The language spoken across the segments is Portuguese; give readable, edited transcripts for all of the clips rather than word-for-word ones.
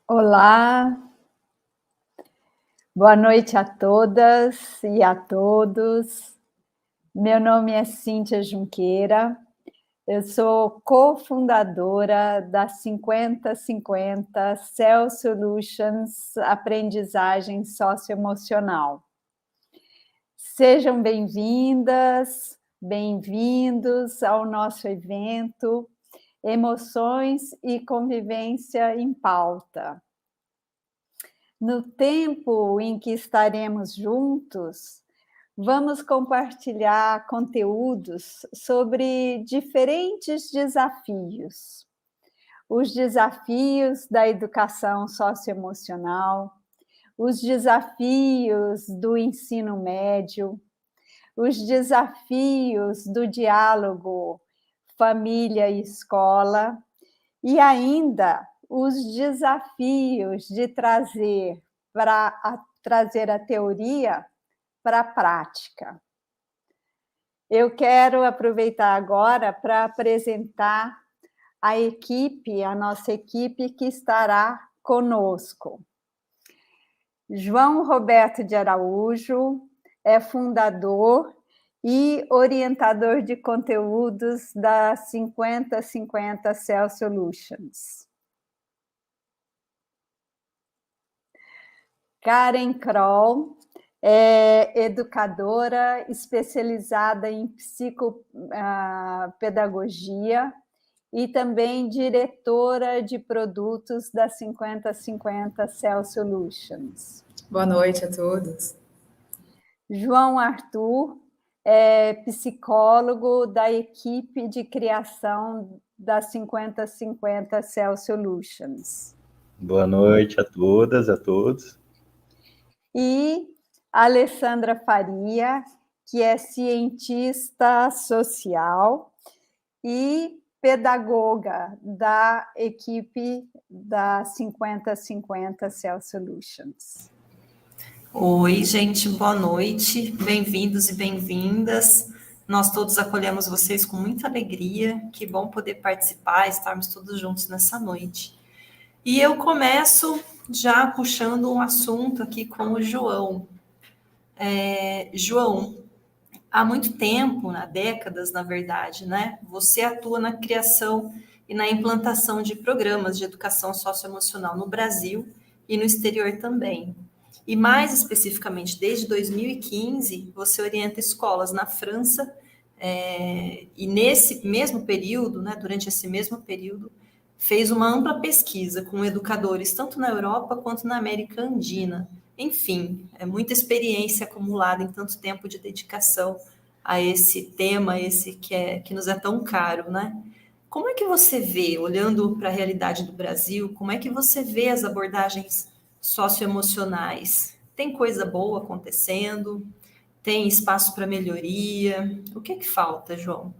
Olá, boa noite a todas e a todos. Meu nome é Cíntia Junqueira, eu sou cofundadora da 50-50 Cell Solutions Aprendizagem Socioemocional. Sejam bem-vindas, bem-vindos ao nosso evento Emoções e Convivência em Pauta. No tempo em que estaremos juntos, vamos compartilhar conteúdos sobre diferentes desafios. Os desafios da educação socioemocional, os desafios do ensino médio, os desafios do diálogo família e escola, e ainda os desafios de trazer a teoria para a prática. Eu quero aproveitar agora para apresentar a nossa equipe que estará conosco. João Roberto de Araújo é fundador e orientador de conteúdos da 50-50 Cell Solutions. Karen Kroll é educadora especializada em psicopedagogia e também diretora de produtos da 50-50 Cell Solutions. Boa noite a todos. João Arthur é psicólogo da equipe de criação da 50-50 Cell Solutions. Boa noite a todas, a todos. E Alessandra Faria, que é cientista social e pedagoga da equipe da 50-50 Cell Solutions. Oi, gente, boa noite, bem-vindos e bem-vindas. Nós todos acolhemos vocês com muita alegria, que bom poder participar, estarmos todos juntos nessa noite. E eu começo já puxando um assunto aqui com o João. João, há muito tempo, há décadas, na verdade, né? Você atua na criação e na implantação de programas de educação socioemocional no Brasil e no exterior também. E mais especificamente, desde 2015, você orienta escolas na França, e nesse mesmo período, né, durante esse mesmo período, fez uma ampla pesquisa com educadores, tanto na Europa quanto na América Andina. Enfim, é muita experiência acumulada em tanto tempo de dedicação a esse tema, esse que nos é tão caro, né? Como é que você vê, olhando para a realidade do Brasil, como é que você vê as abordagens socioemocionais? Tem coisa boa acontecendo? Tem espaço para melhoria? O que é que falta, João?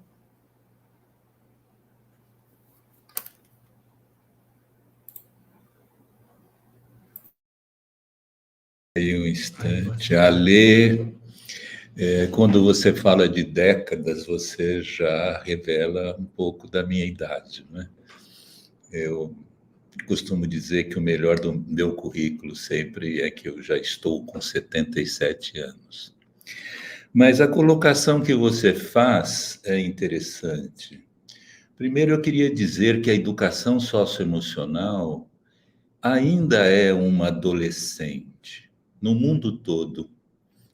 Aí um instante. Alê, quando você fala de décadas, você já revela um pouco da minha idade, né? Eu costumo dizer que o melhor do meu currículo sempre é que eu já estou com 77 anos. Mas a colocação que você faz é interessante. Primeiro, eu queria dizer que a educação socioemocional ainda é uma adolescente. No mundo todo,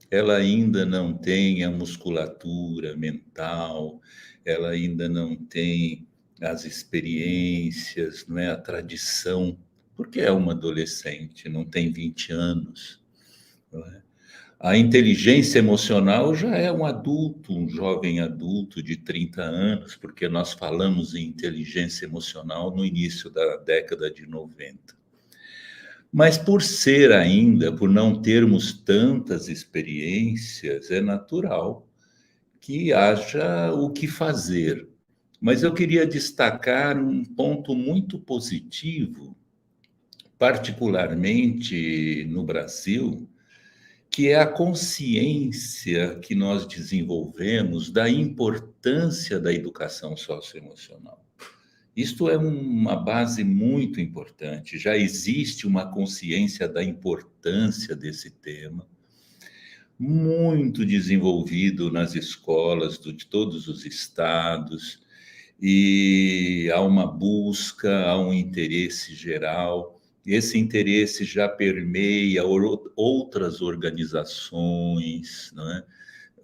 ela ainda não tem a musculatura mental, ela ainda não tem as experiências, não é? A tradição, porque é uma adolescente, não tem 20 anos. Não é? A inteligência emocional já é um adulto, um jovem adulto de 30 anos, porque nós falamos em inteligência emocional no início da década de 90. Mas por não termos tantas experiências, é natural que haja o que fazer. Mas eu queria destacar um ponto muito positivo, particularmente no Brasil, que é a consciência que nós desenvolvemos da importância da educação socioemocional. Isto é uma base muito importante. Já existe uma consciência da importância desse tema, muito desenvolvido nas escolas de todos os estados, e há uma busca, há um interesse geral. Esse interesse já permeia outras organizações, não é?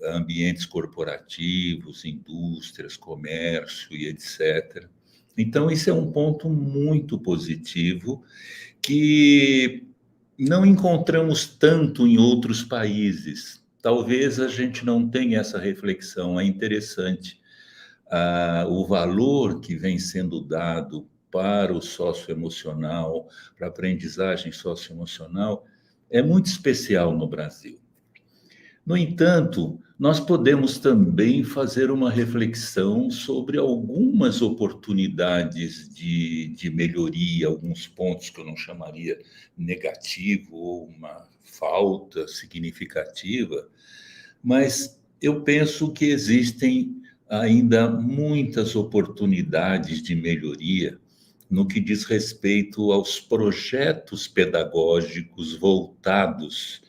Ambientes corporativos, indústrias, comércio e etc. Então, isso é um ponto muito positivo que não encontramos tanto em outros países. Talvez a gente não tenha essa reflexão, é interessante. O valor que vem sendo dado para o socioemocional, para a aprendizagem socioemocional, é muito especial no Brasil. No entanto, nós podemos também fazer uma reflexão sobre algumas oportunidades de melhoria, alguns pontos que eu não chamaria negativo ou uma falta significativa, mas eu penso que existem ainda muitas oportunidades de melhoria no que diz respeito aos projetos pedagógicos voltados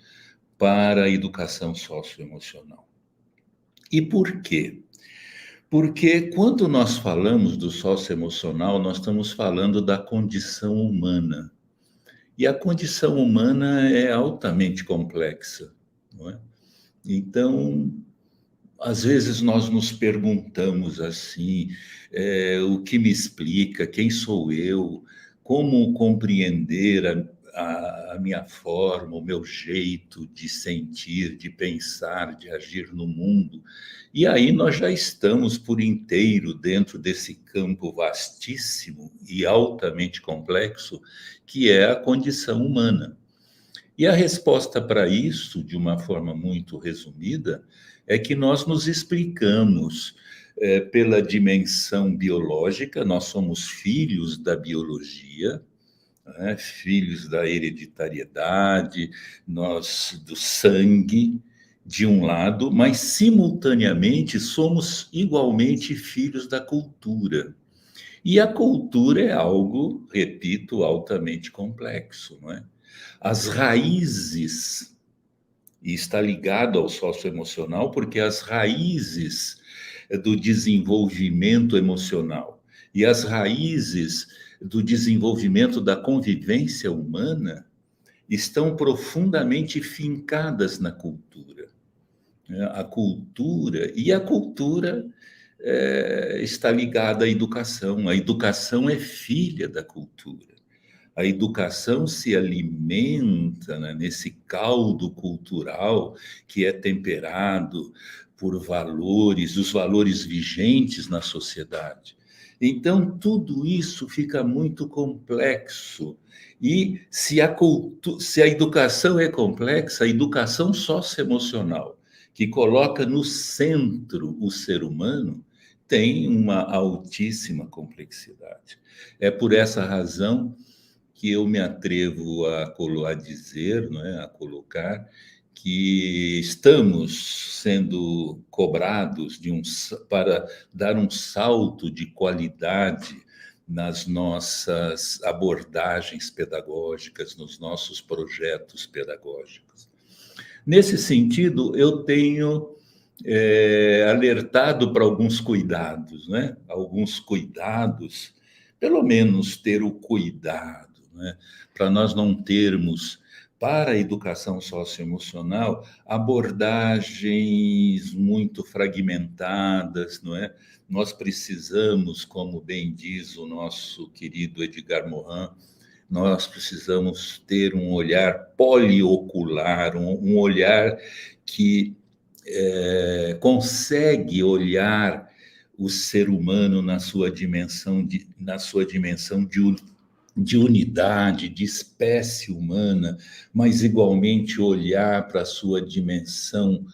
para a educação socioemocional. E por quê? Porque quando nós falamos do socioemocional, nós estamos falando da condição humana. E a condição humana é altamente complexa, não é? Então, às vezes nós nos perguntamos assim, o que me explica, quem sou eu, como compreender a minha forma, o meu jeito de sentir, de pensar, de agir no mundo. E aí nós já estamos por inteiro dentro desse campo vastíssimo e altamente complexo, que é a condição humana. E a resposta para isso, de uma forma muito resumida, é que nós nos explicamos pela dimensão biológica, nós somos filhos da biologia, né, filhos da hereditariedade, nós do sangue, de um lado, mas simultaneamente somos igualmente filhos da cultura. E a cultura é algo, repito, altamente complexo, não é? As raízes, e está ligado ao socioemocional, porque as raízes do desenvolvimento emocional e as raízes do desenvolvimento da convivência humana estão profundamente fincadas na cultura. A cultura está ligada à educação. A educação é filha da cultura. A educação se alimenta, né, nesse caldo cultural que é temperado por valores, os valores vigentes na sociedade. Então, tudo isso fica muito complexo. E se a educação é complexa, a educação socioemocional, que coloca no centro o ser humano, tem uma altíssima complexidade. É por essa razão que eu me atrevo a dizer, não é, a colocar, que estamos sendo cobrados para dar um salto de qualidade nas nossas abordagens pedagógicas, nos nossos projetos pedagógicos. Nesse sentido, eu tenho alertado para alguns cuidados, né? Alguns cuidados, pelo menos ter o cuidado, né? Para nós não termos, para a educação socioemocional, abordagens muito fragmentadas, não é? Nós precisamos, como bem diz o nosso querido Edgar Morin, nós precisamos ter um olhar poliocular, um olhar que consegue olhar o ser humano na sua dimensão de unidade, de espécie humana, mas igualmente olhar para a sua dimensão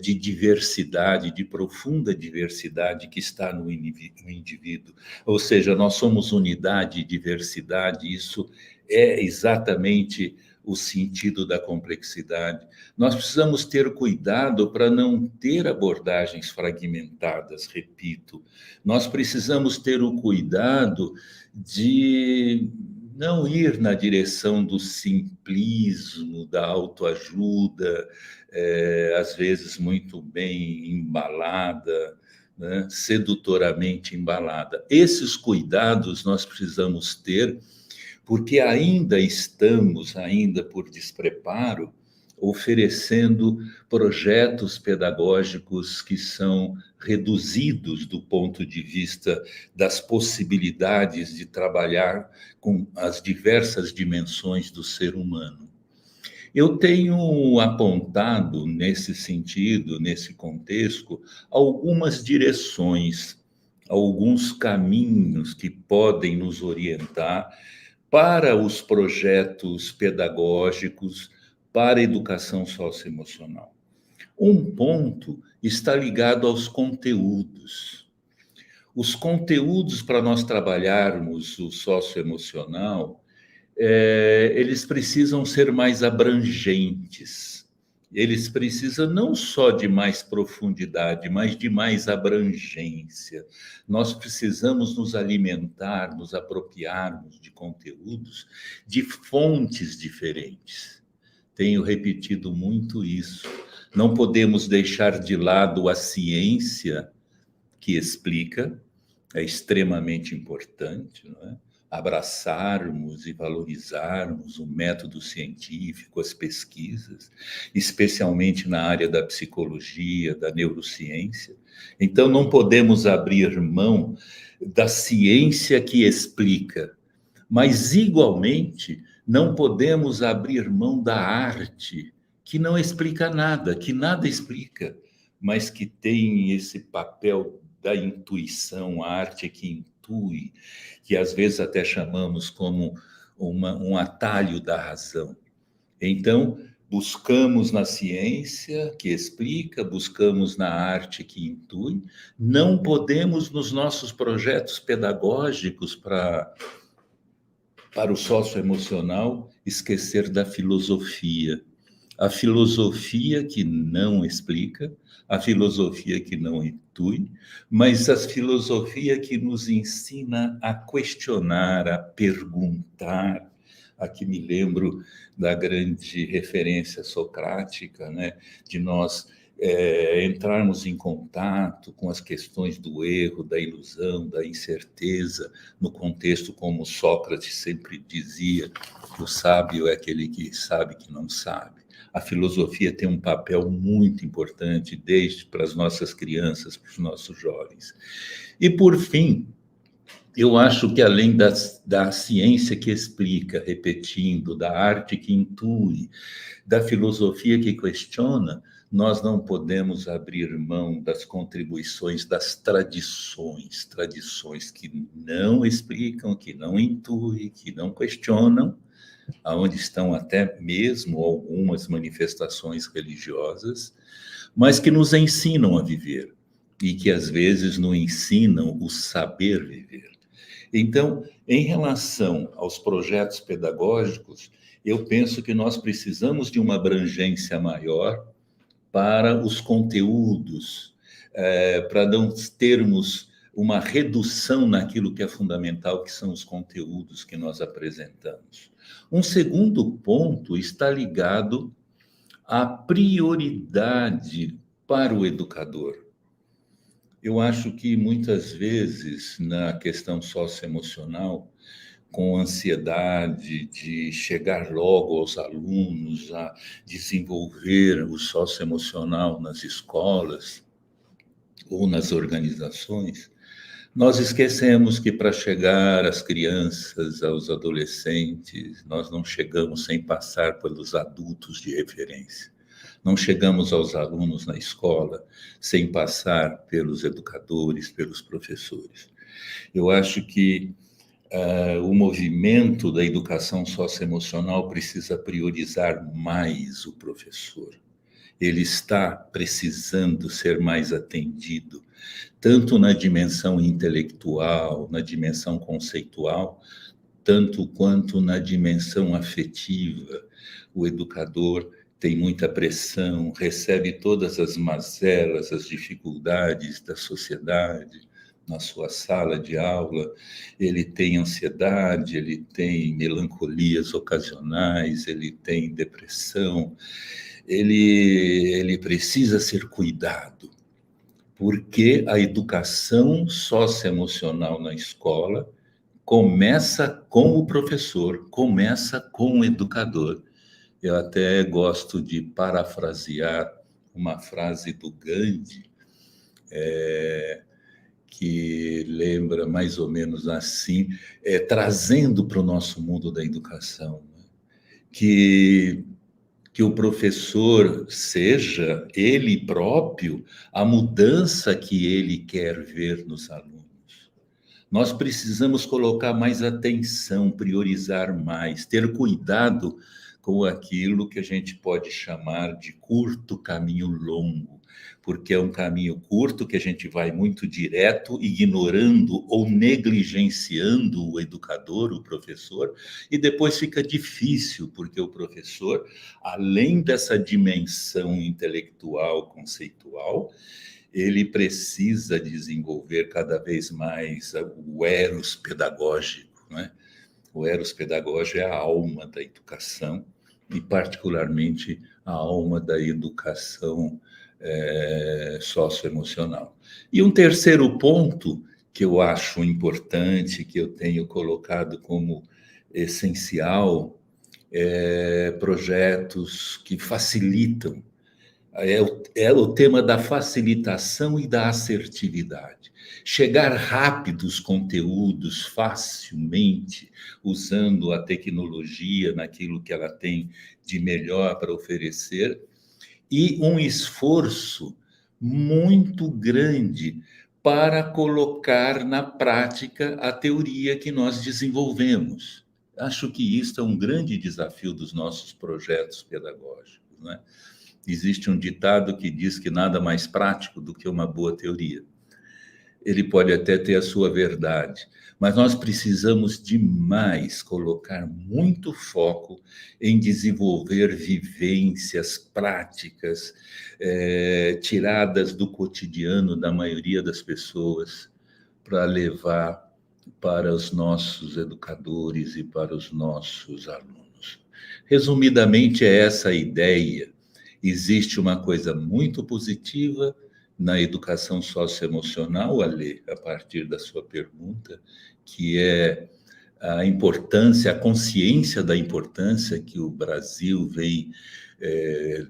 de diversidade, de profunda diversidade que está no indivíduo. Ou seja, nós somos unidade e diversidade, isso é exatamente o sentido da complexidade. Nós precisamos ter cuidado para não ter abordagens fragmentadas, repito. Nós precisamos ter o cuidado de não ir na direção do simplismo, da autoajuda, às vezes muito bem embalada, né? Sedutoramente embalada. Esses cuidados nós precisamos ter, porque ainda estamos, ainda por despreparo, oferecendo projetos pedagógicos que são reduzidos do ponto de vista das possibilidades de trabalhar com as diversas dimensões do ser humano. Eu tenho apontado, nesse sentido, nesse contexto, algumas direções, alguns caminhos que podem nos orientar para os projetos pedagógicos, para a educação socioemocional. Um ponto está ligado aos conteúdos. Os conteúdos para nós trabalharmos o socioemocional, eles precisam ser mais abrangentes. Eles precisam não só de mais profundidade, mas de mais abrangência. Nós precisamos nos alimentar, nos apropriarmos de conteúdos de fontes diferentes. Tenho repetido muito isso. Não podemos deixar de lado a ciência que explica, é extremamente importante, não é? Abraçarmos e valorizarmos o método científico, as pesquisas, especialmente na área da psicologia, da neurociência. Então, não podemos abrir mão da ciência que explica, mas, igualmente, não podemos abrir mão da arte, que não explica nada, que nada explica, mas que tem esse papel da intuição, a arte que intui, que às vezes até chamamos como um atalho da razão. Então, buscamos na ciência que explica, buscamos na arte que intui. Não podemos, nos nossos projetos pedagógicos para o socioemocional, esquecer da filosofia. A filosofia que não explica, a filosofia que não intui, mas a filosofia que nos ensina a questionar, a perguntar. Aqui me lembro da grande referência socrática, né? De nós entrarmos em contato com as questões do erro, da ilusão, da incerteza, no contexto como Sócrates sempre dizia, que o sábio é aquele que sabe que não sabe. A filosofia tem um papel muito importante, desde para as nossas crianças, para os nossos jovens. E, por fim, eu acho que além da ciência que explica, repetindo, da arte que intui, da filosofia que questiona, nós não podemos abrir mão das contribuições das tradições que não explicam, que não intuem, que não questionam, aonde estão até mesmo algumas manifestações religiosas, mas que nos ensinam a viver e que às vezes nos ensinam o saber viver. Então, em relação aos projetos pedagógicos, eu penso que nós precisamos de uma abrangência maior para os conteúdos, para não termos uma redução naquilo que é fundamental, que são os conteúdos que nós apresentamos. Um segundo ponto está ligado à prioridade para o educador. Eu acho que muitas vezes, na questão socioemocional, com ansiedade de chegar logo aos alunos, a desenvolver o socioemocional nas escolas ou nas organizações, nós esquecemos que para chegar às crianças, aos adolescentes, nós não chegamos sem passar pelos adultos de referência. Não chegamos aos alunos na escola sem passar pelos educadores, pelos professores. Eu acho que o movimento da educação socioemocional precisa priorizar mais o professor. Ele está precisando ser mais atendido, tanto na dimensão intelectual, na dimensão conceitual, tanto quanto na dimensão afetiva, O educador tem muita pressão, recebe todas as mazelas, as dificuldades da sociedade na sua sala de aula, ele tem ansiedade, ele tem melancolias ocasionais, ele tem depressão, ele precisa ser cuidado, porque a educação socioemocional na escola começa com o professor, começa com o educador. Eu até gosto de parafrasear uma frase do Gandhi, que lembra mais ou menos assim, trazendo para o nosso mundo da educação, né? que o professor seja ele próprio a mudança que ele quer ver nos alunos. Nós precisamos colocar mais atenção, priorizar mais, ter cuidado com aquilo que a gente pode chamar de curto caminho longo, porque é um caminho curto que a gente vai muito direto, ignorando ou negligenciando o educador, o professor, e depois fica difícil, porque o professor, além dessa dimensão intelectual, conceitual, ele precisa desenvolver cada vez mais o eros pedagógico, né? O eros pedagógico é a alma da educação, e particularmente a alma da educação socioemocional. E um terceiro ponto que eu acho importante, que eu tenho colocado como essencial, projetos que facilitam. É o tema da facilitação e da assertividade. Chegar rápido os conteúdos facilmente, usando a tecnologia naquilo que ela tem de melhor para oferecer, e um esforço muito grande para colocar na prática a teoria que nós desenvolvemos. Acho que isso é um grande desafio dos nossos projetos pedagógicos, né? Existe um ditado que diz que nada mais prático do que uma boa teoria. Ele pode até ter a sua verdade, mas nós precisamos demais colocar muito foco em desenvolver vivências práticas, tiradas do cotidiano da maioria das pessoas, para levar para os nossos educadores e para os nossos alunos. Resumidamente, é essa a ideia. Existe uma coisa muito positiva na educação socioemocional, Ale, a partir da sua pergunta, que é a importância, a consciência da importância que o Brasil vem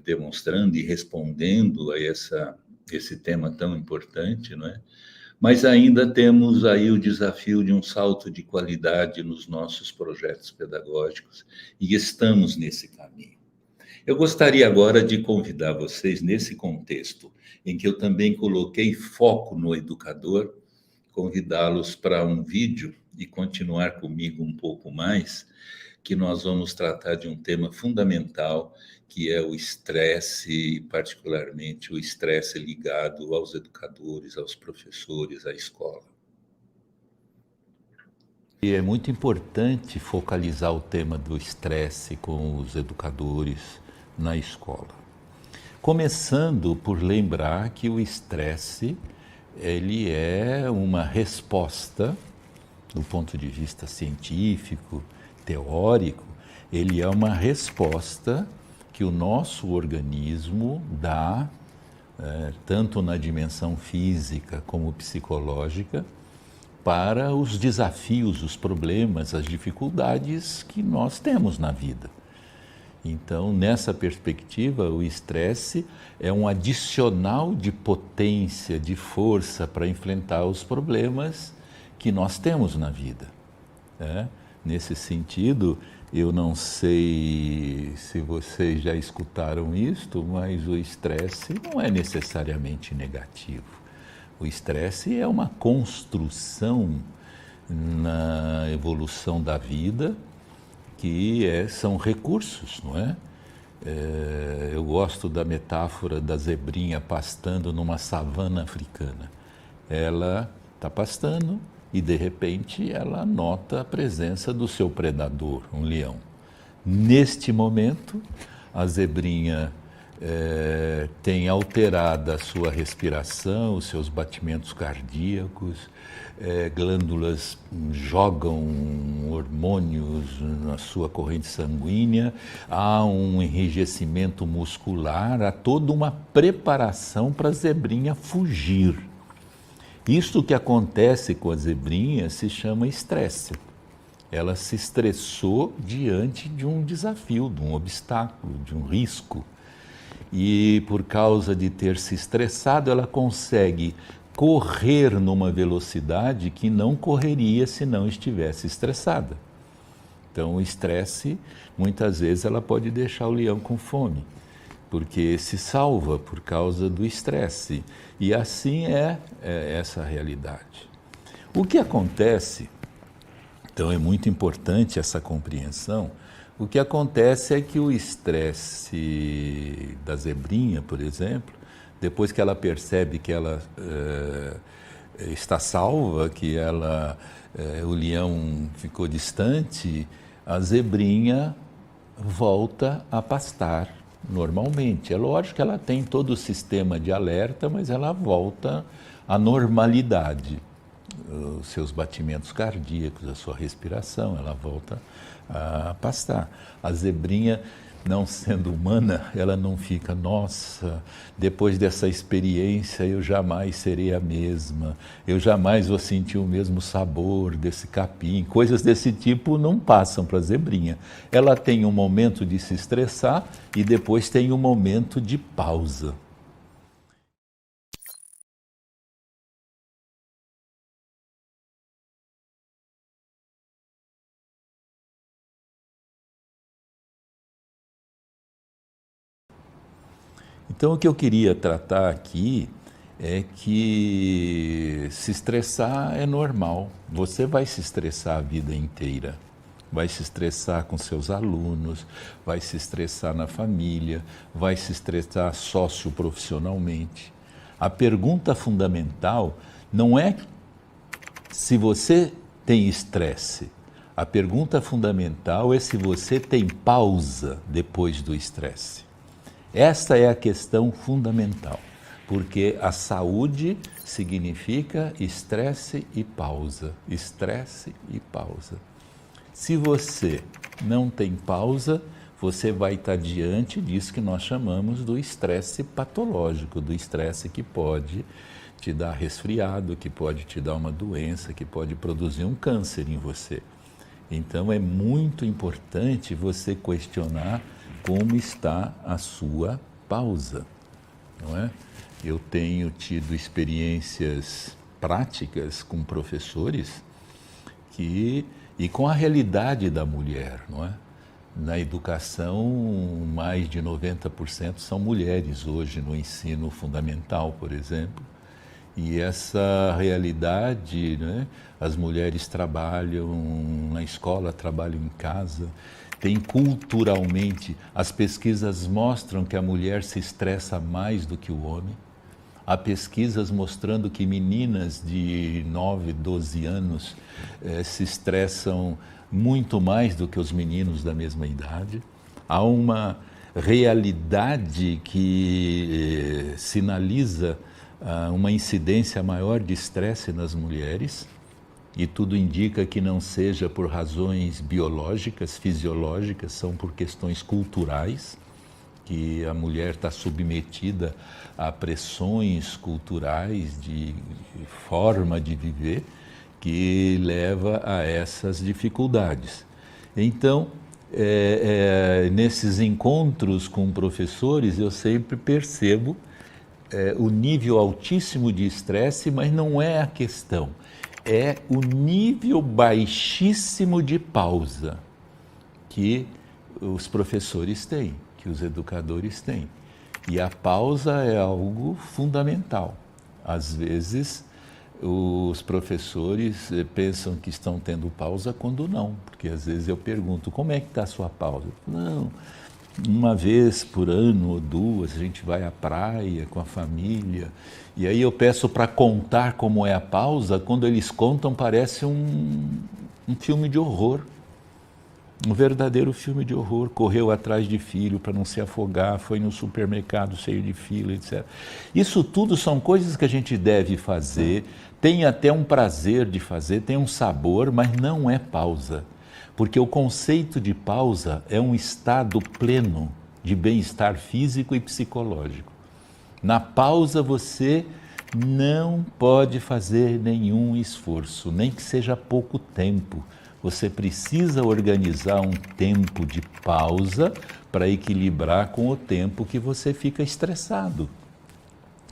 demonstrando e respondendo a esse tema tão importante, não é? Mas ainda temos aí o desafio de um salto de qualidade nos nossos projetos pedagógicos e estamos nesse caminho. Eu gostaria agora de convidar vocês, nesse contexto em que eu também coloquei foco no educador, convidá-los para um vídeo e continuar comigo um pouco mais, que nós vamos tratar de um tema fundamental, que é o estresse, particularmente o estresse ligado aos educadores, aos professores, à escola. E é muito importante focalizar o tema do estresse com os educadores na escola. Começando por lembrar que o estresse, ele é uma resposta, do ponto de vista científico, teórico, ele é uma resposta que o nosso organismo dá, tanto na dimensão física como psicológica, para os desafios, os problemas, as dificuldades que nós temos na vida. Então, nessa perspectiva, o estresse é um adicional de potência, de força para enfrentar os problemas que nós temos na vida. Nesse sentido, eu não sei se vocês já escutaram isto, mas o estresse não é necessariamente negativo. O estresse é uma construção na evolução da vida, que são recursos, não é? Eu gosto da metáfora da zebrinha pastando numa savana africana. Ela está pastando e, de repente, ela nota a presença do seu predador, um leão. Neste momento, a zebrinha tem alterado a sua respiração, os seus batimentos cardíacos, glândulas jogam hormônios na sua corrente sanguínea, há um enrijecimento muscular, há toda uma preparação para a zebrinha fugir. Isto que acontece com a zebrinha se chama estresse. Ela se estressou diante de um desafio, de um obstáculo, de um risco. E por causa de ter se estressado, ela consegue correr numa velocidade que não correria se não estivesse estressada. Então, o estresse, muitas vezes, ela pode deixar o leão com fome, porque se salva por causa do estresse. E assim é essa realidade. O que acontece, então é muito importante essa compreensão, o que acontece é que o estresse da zebrinha, por exemplo, depois que ela percebe que ela está salva, que o leão ficou distante, a zebrinha volta a pastar normalmente. É lógico que ela tem todo o sistema de alerta, mas ela volta à normalidade. Os seus batimentos cardíacos, a sua respiração, ela volta a pastar. A zebrinha, não sendo humana, ela não fica, nossa, depois dessa experiência eu jamais serei a mesma, eu jamais vou sentir o mesmo sabor desse capim, coisas desse tipo não passam para a zebrinha. Ela tem um momento de se estressar e depois tem um momento de pausa. Então, o que eu queria tratar aqui é que se estressar é normal. Você vai se estressar a vida inteira. Vai se estressar com seus alunos, vai se estressar na família, vai se estressar socioprofissionalmente. A pergunta fundamental não é se você tem estresse. A pergunta fundamental é se você tem pausa depois do estresse. Esta é a questão fundamental, porque a saúde significa estresse e pausa, estresse e pausa. Se você não tem pausa, você vai estar diante disso que nós chamamos do estresse patológico, do estresse que pode te dar resfriado, que pode te dar uma doença, que pode produzir um câncer em você. Então é muito importante você questionar como está a sua pausa, não é? Eu tenho tido experiências práticas com professores e com a realidade da mulher, não é? Na educação, mais de 90% são mulheres hoje no ensino fundamental, por exemplo. E essa realidade, né? As mulheres trabalham na escola, trabalham em casa. Tem culturalmente, as pesquisas mostram que a mulher se estressa mais do que o homem. Há pesquisas mostrando que meninas de 9, 12 anos se estressam muito mais do que os meninos da mesma idade. Há uma realidade que sinaliza uma incidência maior de estresse nas mulheres. E tudo indica que não seja por razões biológicas, fisiológicas, são por questões culturais, que a mulher está submetida a pressões culturais de forma de viver que leva a essas dificuldades. Então, nesses encontros com professores, eu sempre percebo o nível altíssimo de estresse, mas não é a questão. É o nível baixíssimo de pausa que os professores têm, que os educadores têm. E a pausa é algo fundamental. Às vezes, os professores pensam que estão tendo pausa quando não, porque às vezes eu pergunto, como é que está a sua pausa? Não, uma vez por ano ou duas a gente vai à praia com a família, e aí eu peço para contar como é a pausa, quando eles contam parece um filme de horror. Um verdadeiro filme de horror. Correu atrás de filho para não se afogar, foi no supermercado cheio de fila, etc. Isso tudo são coisas que a gente deve fazer, tem até um prazer de fazer, tem um sabor, mas não é pausa. Porque o conceito de pausa é um estado pleno de bem-estar físico e psicológico. Na pausa você não pode fazer nenhum esforço, nem que seja pouco tempo. Você precisa organizar um tempo de pausa para equilibrar com o tempo que você fica estressado.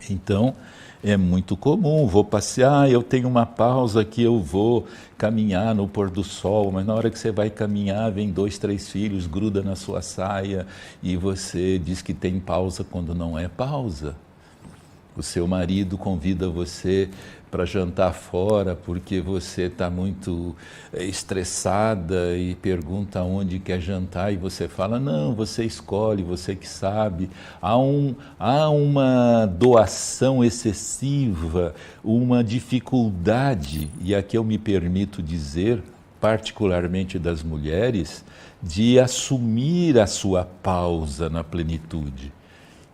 Então, é muito comum, vou passear, eu tenho uma pausa que eu vou caminhar no pôr do sol, mas na hora que você vai caminhar, vem 2, 3 filhos, gruda na sua saia e você diz que tem pausa quando não é pausa. O seu marido convida você para jantar fora porque você está muito estressada e pergunta onde quer jantar e você fala, não, você escolhe, você que sabe. Há uma doação excessiva, uma dificuldade, e aqui eu me permito dizer, particularmente das mulheres, de assumir a sua pausa na plenitude.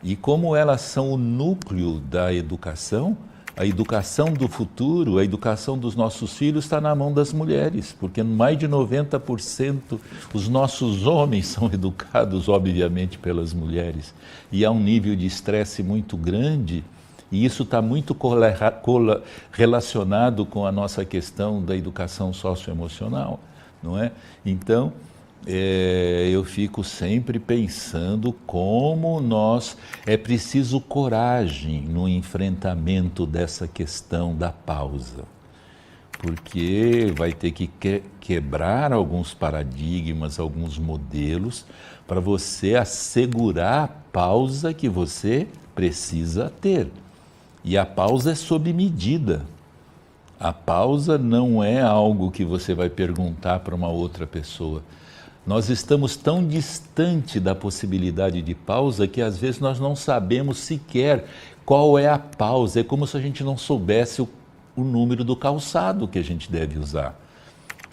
E como elas são o núcleo da educação, a educação do futuro, a educação dos nossos filhos está na mão das mulheres, porque mais de 90% os nossos homens são educados, obviamente, pelas mulheres. E há um nível de estresse muito grande, e isso está muito relacionado com a nossa questão da educação socioemocional, não é? Então, eu fico sempre pensando como é preciso coragem no enfrentamento dessa questão da pausa, porque vai ter que quebrar alguns paradigmas, alguns modelos, para você assegurar a pausa que você precisa ter. E a pausa é sob medida. A pausa não é algo que você vai perguntar para uma outra pessoa. Nós estamos tão distante da possibilidade de pausa que às vezes nós não sabemos sequer qual é a pausa. É como se a gente não soubesse o número do calçado que a gente deve usar.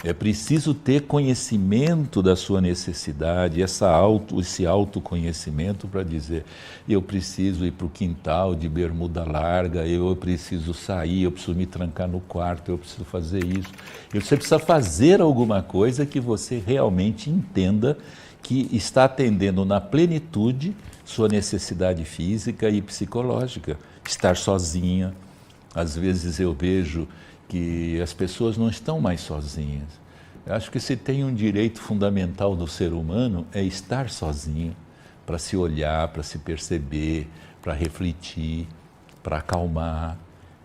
É preciso ter conhecimento da sua necessidade, esse autoconhecimento para dizer, eu preciso ir para o quintal de bermuda larga, eu preciso sair, eu preciso me trancar no quarto, eu preciso fazer isso. Você precisa fazer alguma coisa que você realmente entenda que está atendendo na plenitude sua necessidade física e psicológica. Estar sozinha. Às vezes eu vejo que as pessoas não estão mais sozinhas. Eu acho que se tem um direito fundamental do ser humano é estar sozinho, para se olhar, para se perceber, para refletir, para acalmar.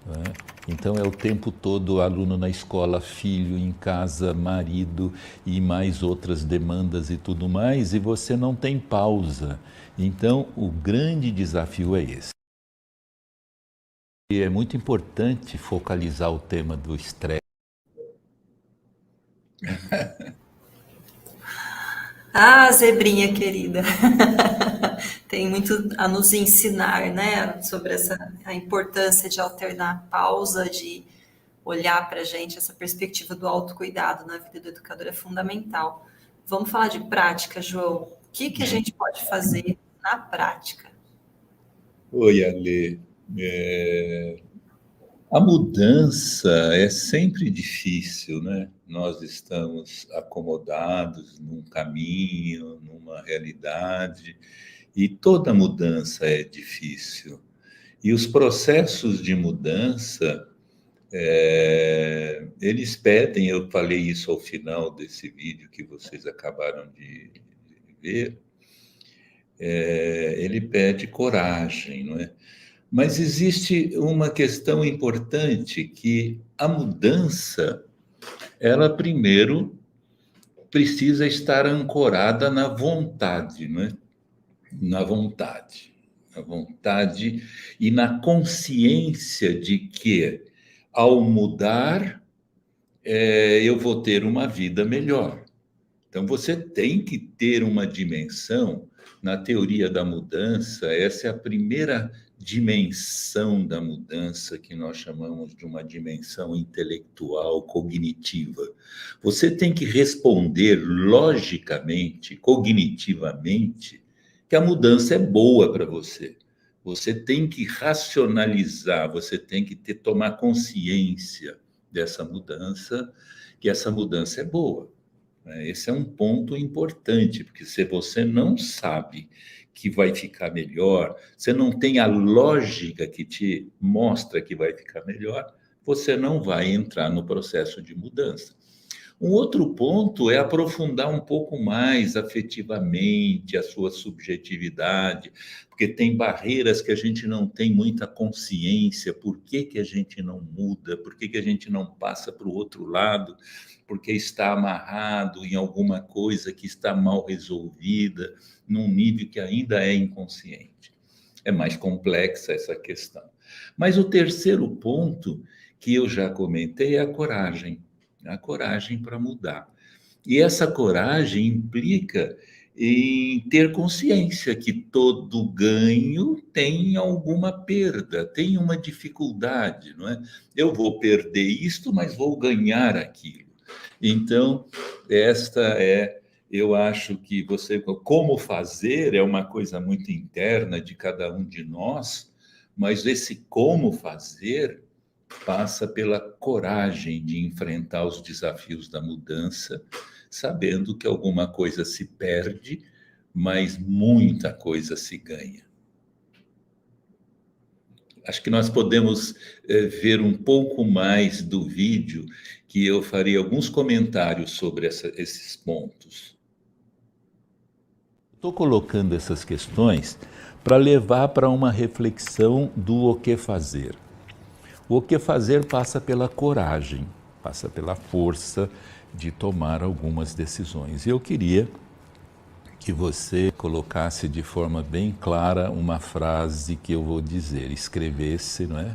Né? Então é o tempo todo aluno na escola, filho em casa, marido e mais outras demandas e tudo mais, e você não tem pausa. Então o grande desafio é esse. E é muito importante focalizar o tema do estresse. Ah, zebrinha querida, tem muito a nos ensinar, né, sobre a importância de alternar a pausa, de olhar para a gente, essa perspectiva do autocuidado na vida do educador é fundamental. Vamos falar de prática, João. O que a gente pode fazer na prática? Oi, Ale. A mudança é sempre difícil, né? Nós estamos acomodados num caminho, numa realidade, e toda mudança é difícil. E os processos de mudança, eles pedem, eu falei isso ao final desse vídeo que vocês acabaram de ver, ele pede coragem, não é? Mas existe uma questão importante, que a mudança, ela primeiro precisa estar ancorada na vontade, não é? Na vontade e na consciência de que, ao mudar, eu vou ter uma vida melhor. Então, você tem que ter uma dimensão na teoria da mudança, essa é a primeira dimensão da mudança que nós chamamos de uma dimensão intelectual, cognitiva. Você tem que responder logicamente, cognitivamente, que a mudança é boa para você. Você tem que racionalizar, você tem que tomar consciência dessa mudança, que essa mudança é boa. Esse é um ponto importante, porque se você não sabe que vai ficar melhor, você não tem a lógica que te mostra que vai ficar melhor, você não vai entrar no processo de mudança. Um outro ponto é aprofundar um pouco mais afetivamente a sua subjetividade, porque tem barreiras que a gente não tem muita consciência, por que a gente não muda, por que a gente não passa para o outro lado, porque está amarrado em alguma coisa que está mal resolvida, num nível que ainda é inconsciente. É mais complexa essa questão. Mas o terceiro ponto que eu já comentei é a coragem para mudar. E essa coragem implica em ter consciência que todo ganho tem alguma perda, tem uma dificuldade, não é? Eu vou perder isto, mas vou ganhar aquilo. Então, eu acho que como fazer é uma coisa muito interna de cada um de nós, mas esse como fazer passa pela coragem de enfrentar os desafios da mudança, sabendo que alguma coisa se perde, mas muita coisa se ganha. Acho que nós podemos ver um pouco mais do vídeo, que eu faria alguns comentários sobre esses pontos. Estou colocando essas questões para levar para uma reflexão do o que fazer. O que fazer passa pela coragem, passa pela força de tomar algumas decisões. E eu queria que você colocasse de forma bem clara uma frase que eu vou dizer, escrevesse, não é?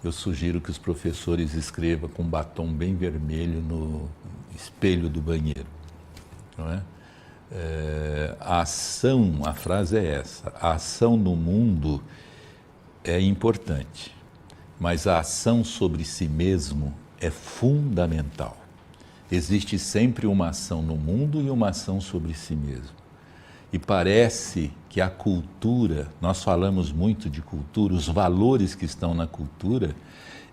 Eu sugiro que os professores escrevam com batom bem vermelho no espelho do banheiro, não é? A ação, a frase é essa, a ação no mundo é importante, mas a ação sobre si mesmo é fundamental. Existe sempre uma ação no mundo e uma ação sobre si mesmo. E parece que a cultura, nós falamos muito de cultura, os valores que estão na cultura,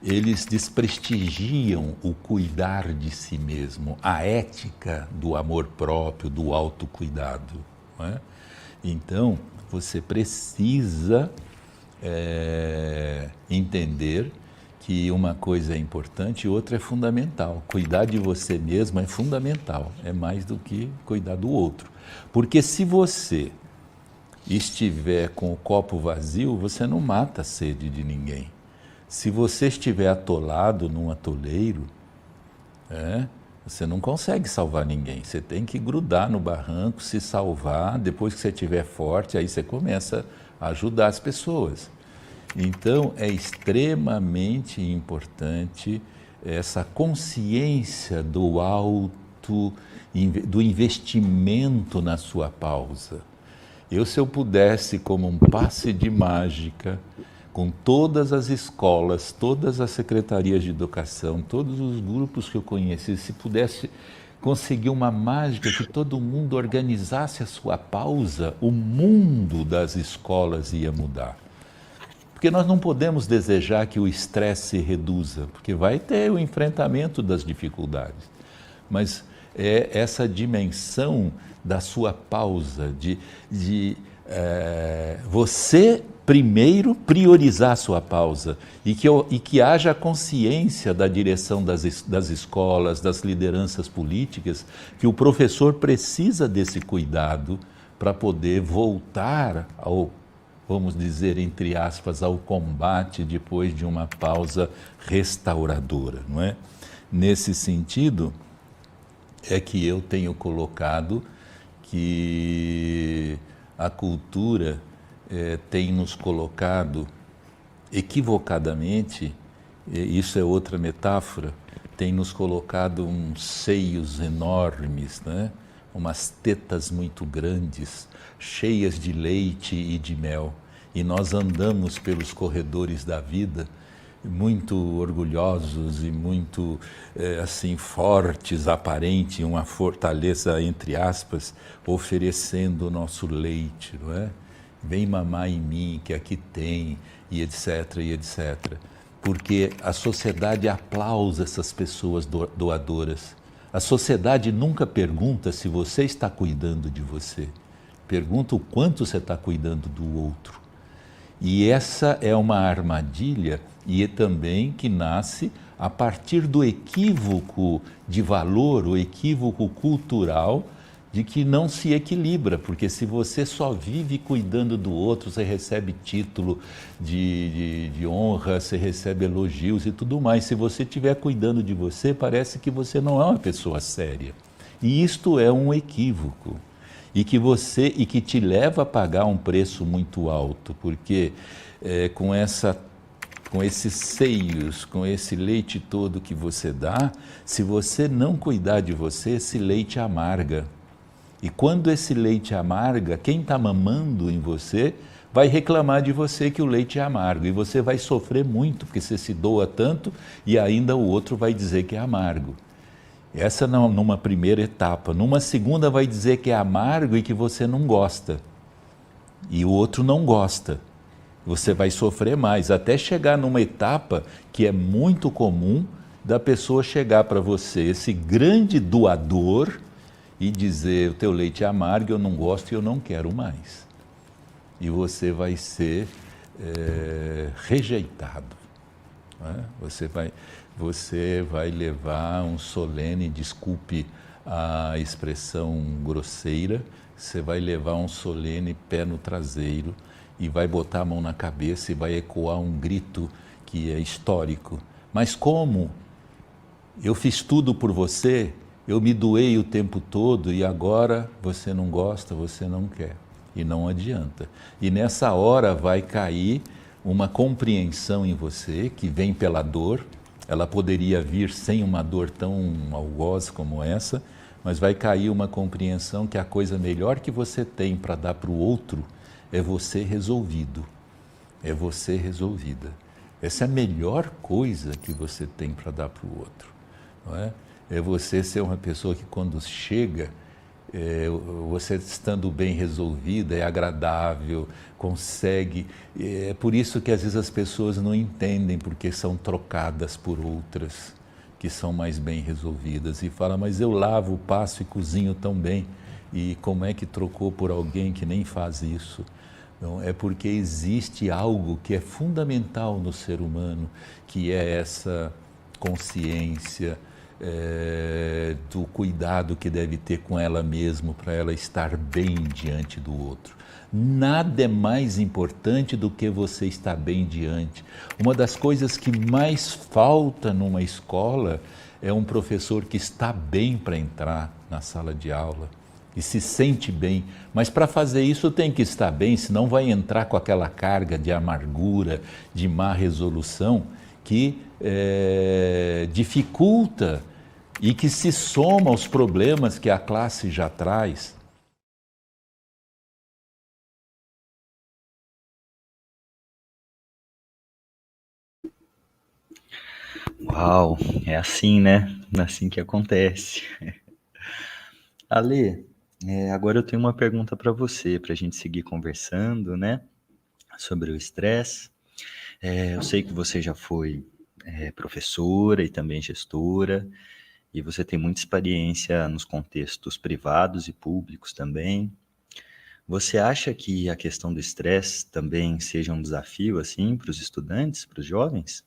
eles desprestigiam o cuidar de si mesmo, a ética do amor próprio, do autocuidado, não é? Então, você precisa entender que uma coisa é importante e outra é fundamental. Cuidar de você mesmo é fundamental, é mais do que cuidar do outro. Porque se você estiver com o copo vazio, você não mata a sede de ninguém. Se você estiver atolado num atoleiro, você não consegue salvar ninguém. Você tem que grudar no barranco, se salvar, depois que você estiver forte, aí você começa a ajudar as pessoas. Então, é extremamente importante essa consciência do investimento na sua pausa. Se eu pudesse, como um passe de mágica, com todas as escolas, todas as secretarias de educação, todos os grupos que eu conheci, se pudesse conseguir uma mágica que todo mundo organizasse a sua pausa, o mundo das escolas ia mudar. Porque nós não podemos desejar que o estresse se reduza, porque vai ter o enfrentamento das dificuldades. Mas é essa dimensão da sua pausa, de você primeiro priorizar a sua pausa e que haja consciência da direção das escolas, das lideranças políticas, que o professor precisa desse cuidado para poder voltar ao, vamos dizer, entre aspas, ao combate depois de uma pausa restauradora, não é? Nesse sentido, é que eu tenho colocado que a cultura tem nos colocado equivocadamente, isso é outra metáfora, tem nos colocado uns seios enormes, né? umas tetas muito grandes, cheias de leite e de mel. E nós andamos pelos corredores da vida muito orgulhosos e muito assim fortes, aparente, uma fortaleza entre aspas, oferecendo o nosso leite, não é? Vem mamar em mim, que aqui tem, e etc, e etc. Porque a sociedade aplausa essas pessoas doadoras. A sociedade nunca pergunta se você está cuidando de você. Pergunta o quanto você está cuidando do outro. E essa é uma armadilha e é também que nasce a partir do equívoco de valor, o equívoco cultural de que não se equilibra, porque se você só vive cuidando do outro, você recebe título de honra, você recebe elogios e tudo mais. Se você estiver cuidando de você, parece que você não é uma pessoa séria. E isto é um equívoco. E que te leva a pagar um preço muito alto, porque com esses seios, com esse leite todo que você dá, se você não cuidar de você, esse leite amarga. E quando esse leite amarga, quem está mamando em você vai reclamar de você que o leite é amargo. E você vai sofrer muito, porque você se doa tanto e ainda o outro vai dizer que é amargo. Essa numa primeira etapa. Numa segunda vai dizer que é amargo e que você não gosta. E o outro não gosta. Você vai sofrer mais, até chegar numa etapa que é muito comum da pessoa chegar para você, esse grande doador, e dizer: o teu leite é amargo, eu não gosto e eu não quero mais. E você vai ser rejeitado. Não é? Você vai levar um solene, desculpe a expressão grosseira, você vai levar um solene pé no traseiro e vai botar a mão na cabeça e vai ecoar um grito que é histórico. Mas como? Eu fiz tudo por você, eu me doei o tempo todo e agora você não gosta, você não quer. E não adianta. E nessa hora vai cair uma compreensão em você que vem pela dor. Ela poderia vir sem uma dor tão algoz como essa, mas vai cair uma compreensão que a coisa melhor que você tem para dar para o outro é você resolvido, é você resolvida. Essa é a melhor coisa que você tem para dar para o outro, não é? É você ser uma pessoa que quando chega, você estando bem resolvida, é agradável, consegue. É por isso que às vezes as pessoas não entendem, porque são trocadas por outras que são mais bem resolvidas. E fala: mas eu lavo, passo e cozinho tão bem. E como é que trocou por alguém que nem faz isso? Então, é porque existe algo que é fundamental no ser humano, que é essa consciência, do cuidado que deve ter com ela mesma para ela estar bem diante do outro. Nada é mais importante do que você estar bem diante. Uma das coisas que mais falta numa escola é um professor que está bem para entrar na sala de aula e se sente bem, mas para fazer isso tem que estar bem, senão vai entrar com aquela carga de amargura, de má resolução, que dificulta e que se soma aos problemas que a classe já traz. Uau, é assim, né? Assim que acontece. Ale, agora eu tenho uma pergunta para você, para a gente seguir conversando, né? Sobre o estresse. Eu sei que você já foi professora e também gestora, e você tem muita experiência nos contextos privados e públicos também. Você acha que a questão do estresse também seja um desafio, assim, para os estudantes, para os jovens?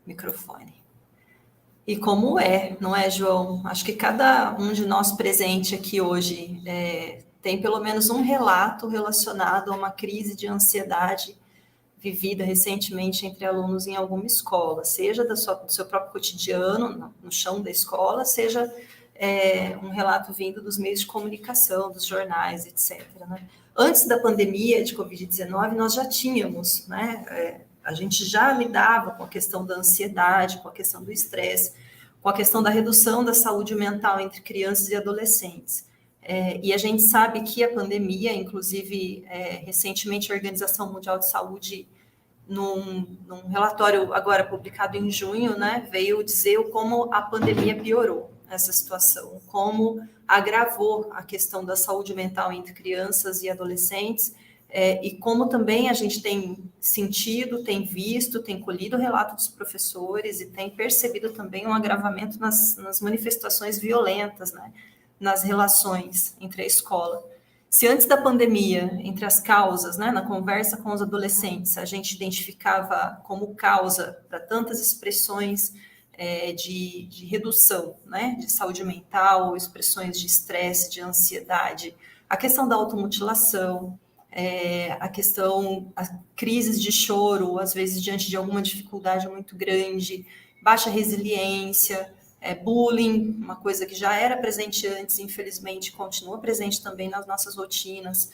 Microfone. E como é, não é, João? Acho que cada um de nós presente aqui hoje tem pelo menos um relato relacionado a uma crise de ansiedade vivida recentemente entre alunos em alguma escola, seja do seu próprio cotidiano, no chão da escola, seja um relato vindo dos meios de comunicação, dos jornais, etc. Né? Antes da pandemia de Covid-19, nós já tínhamos, né, A gente já lidava com a questão da ansiedade, com a questão do estresse, com a questão da redução da saúde mental entre crianças e adolescentes. E a gente sabe que a pandemia, inclusive, recentemente a Organização Mundial de Saúde, num relatório agora publicado em junho, né, veio dizer como a pandemia piorou essa situação, como agravou a questão da saúde mental entre crianças e adolescentes, e como também a gente tem sentido, tem visto, tem colhido relatos dos professores e tem percebido também um agravamento nas manifestações violentas, né, nas relações entre a escola. Se antes da pandemia, entre as causas, né, na conversa com os adolescentes, a gente identificava como causa para tantas expressões de redução, né, de saúde mental, expressões de estresse, de ansiedade, a questão da automutilação, as crises de choro, às vezes diante de alguma dificuldade muito grande, baixa resiliência, bullying, uma coisa que já era presente antes, infelizmente continua presente também nas nossas rotinas,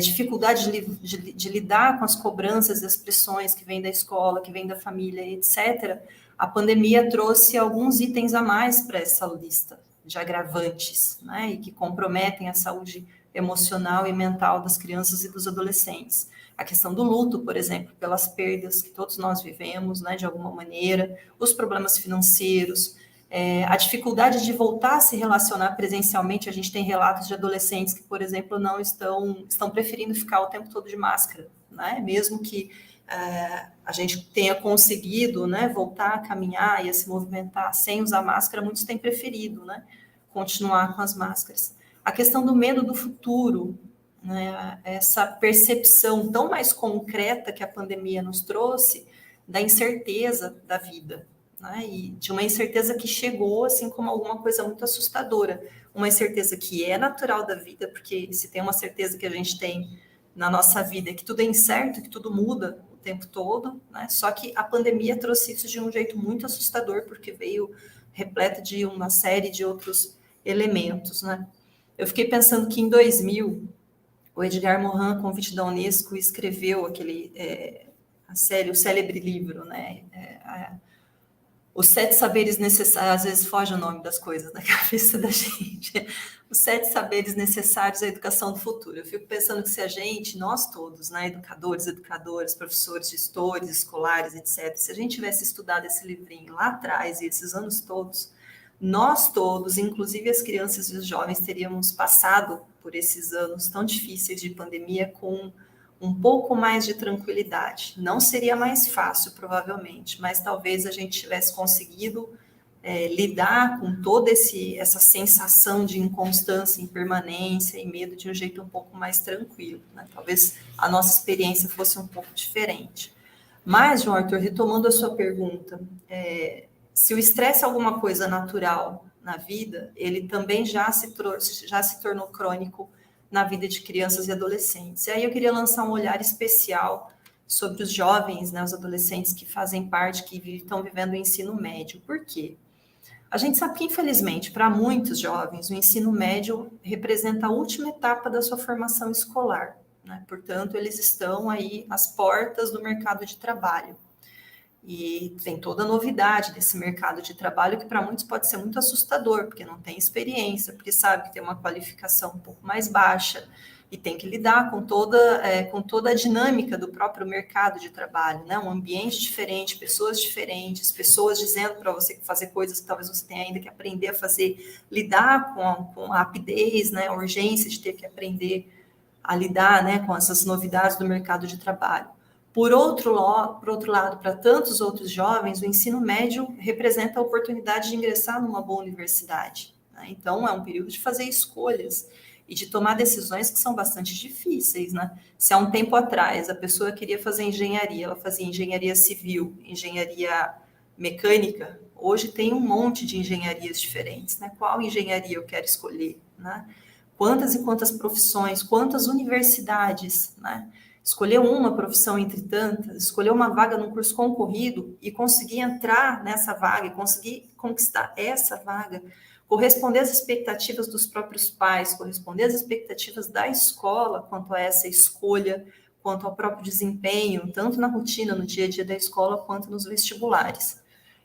dificuldade de lidar com as cobranças e as pressões que vêm da escola, que vêm da família, etc. A pandemia trouxe alguns itens a mais para essa lista de agravantes, né, e que comprometem a saúde emocional e mental das crianças e dos adolescentes. A questão do luto, por exemplo, pelas perdas que todos nós vivemos, né, de alguma maneira, os problemas financeiros, a dificuldade de voltar a se relacionar presencialmente. A gente tem relatos de adolescentes que, por exemplo, não estão preferindo ficar o tempo todo de máscara, né? Mesmo que a gente tenha conseguido, né, voltar a caminhar e a se movimentar sem usar máscara, muitos têm preferido, né, continuar com as máscaras. A questão do medo do futuro, né, essa percepção tão mais concreta que a pandemia nos trouxe da incerteza da vida, né, e de uma incerteza que chegou assim como alguma coisa muito assustadora, uma incerteza que é natural da vida, porque se tem uma certeza que a gente tem na nossa vida é que tudo é incerto, que tudo muda o tempo todo, né? Só que a pandemia trouxe isso de um jeito muito assustador, porque veio repleta de uma série de outros elementos, né? Eu fiquei pensando que em 2000, o Edgar Morin, a convite da Unesco, escreveu o célebre livro, né? Os 7 saberes necessários, às vezes foge o nome das coisas na cabeça da gente. Os 7 saberes necessários à educação do futuro. Eu fico pensando que se a gente, nós todos, né, educadores, educadoras, professores, gestores, escolares, etc., se a gente tivesse estudado esse livrinho lá atrás, e esses anos todos, nós todos, inclusive as crianças e os jovens, teríamos passado por esses anos tão difíceis de pandemia com um pouco mais de tranquilidade. Não seria mais fácil, provavelmente, mas talvez a gente tivesse conseguido lidar com toda essa sensação de inconstância, impermanência e medo de um jeito um pouco mais tranquilo, né? Talvez a nossa experiência fosse um pouco diferente. Mas, João Arthur, retomando a sua pergunta, se o estresse é alguma coisa natural na vida, ele também já se tornou crônico na vida de crianças e adolescentes. E aí eu queria lançar um olhar especial sobre os jovens, né, os adolescentes que fazem parte, que estão vivendo o ensino médio. Por quê? A gente sabe que, infelizmente, para muitos jovens, o ensino médio representa a última etapa da sua formação escolar, né? Portanto, eles estão aí às portas do mercado de trabalho. E tem toda a novidade desse mercado de trabalho, que para muitos pode ser muito assustador, porque não tem experiência, porque sabe que tem uma qualificação um pouco mais baixa e tem que lidar com toda a dinâmica do próprio mercado de trabalho, né? Um ambiente diferente, pessoas diferentes, pessoas dizendo para você fazer coisas que talvez você tenha ainda que aprender a fazer, lidar com a rapidez, né? A urgência de ter que aprender a lidar, né, com essas novidades do mercado de trabalho. Por outro lado, para tantos outros jovens, o ensino médio representa a oportunidade de ingressar numa boa universidade, né? Então, é um período de fazer escolhas e de tomar decisões que são bastante difíceis, né? Se há um tempo atrás a pessoa queria fazer engenharia, ela fazia engenharia civil, engenharia mecânica, hoje tem um monte de engenharias diferentes, né? Qual engenharia eu quero escolher, né? Quantas e quantas profissões, quantas universidades, né? Escolher uma profissão entre tantas, escolher uma vaga num curso concorrido e conseguir entrar nessa vaga, e conseguir conquistar essa vaga, corresponder às expectativas dos próprios pais, corresponder às expectativas da escola quanto a essa escolha, quanto ao próprio desempenho, tanto na rotina, no dia a dia da escola, quanto nos vestibulares.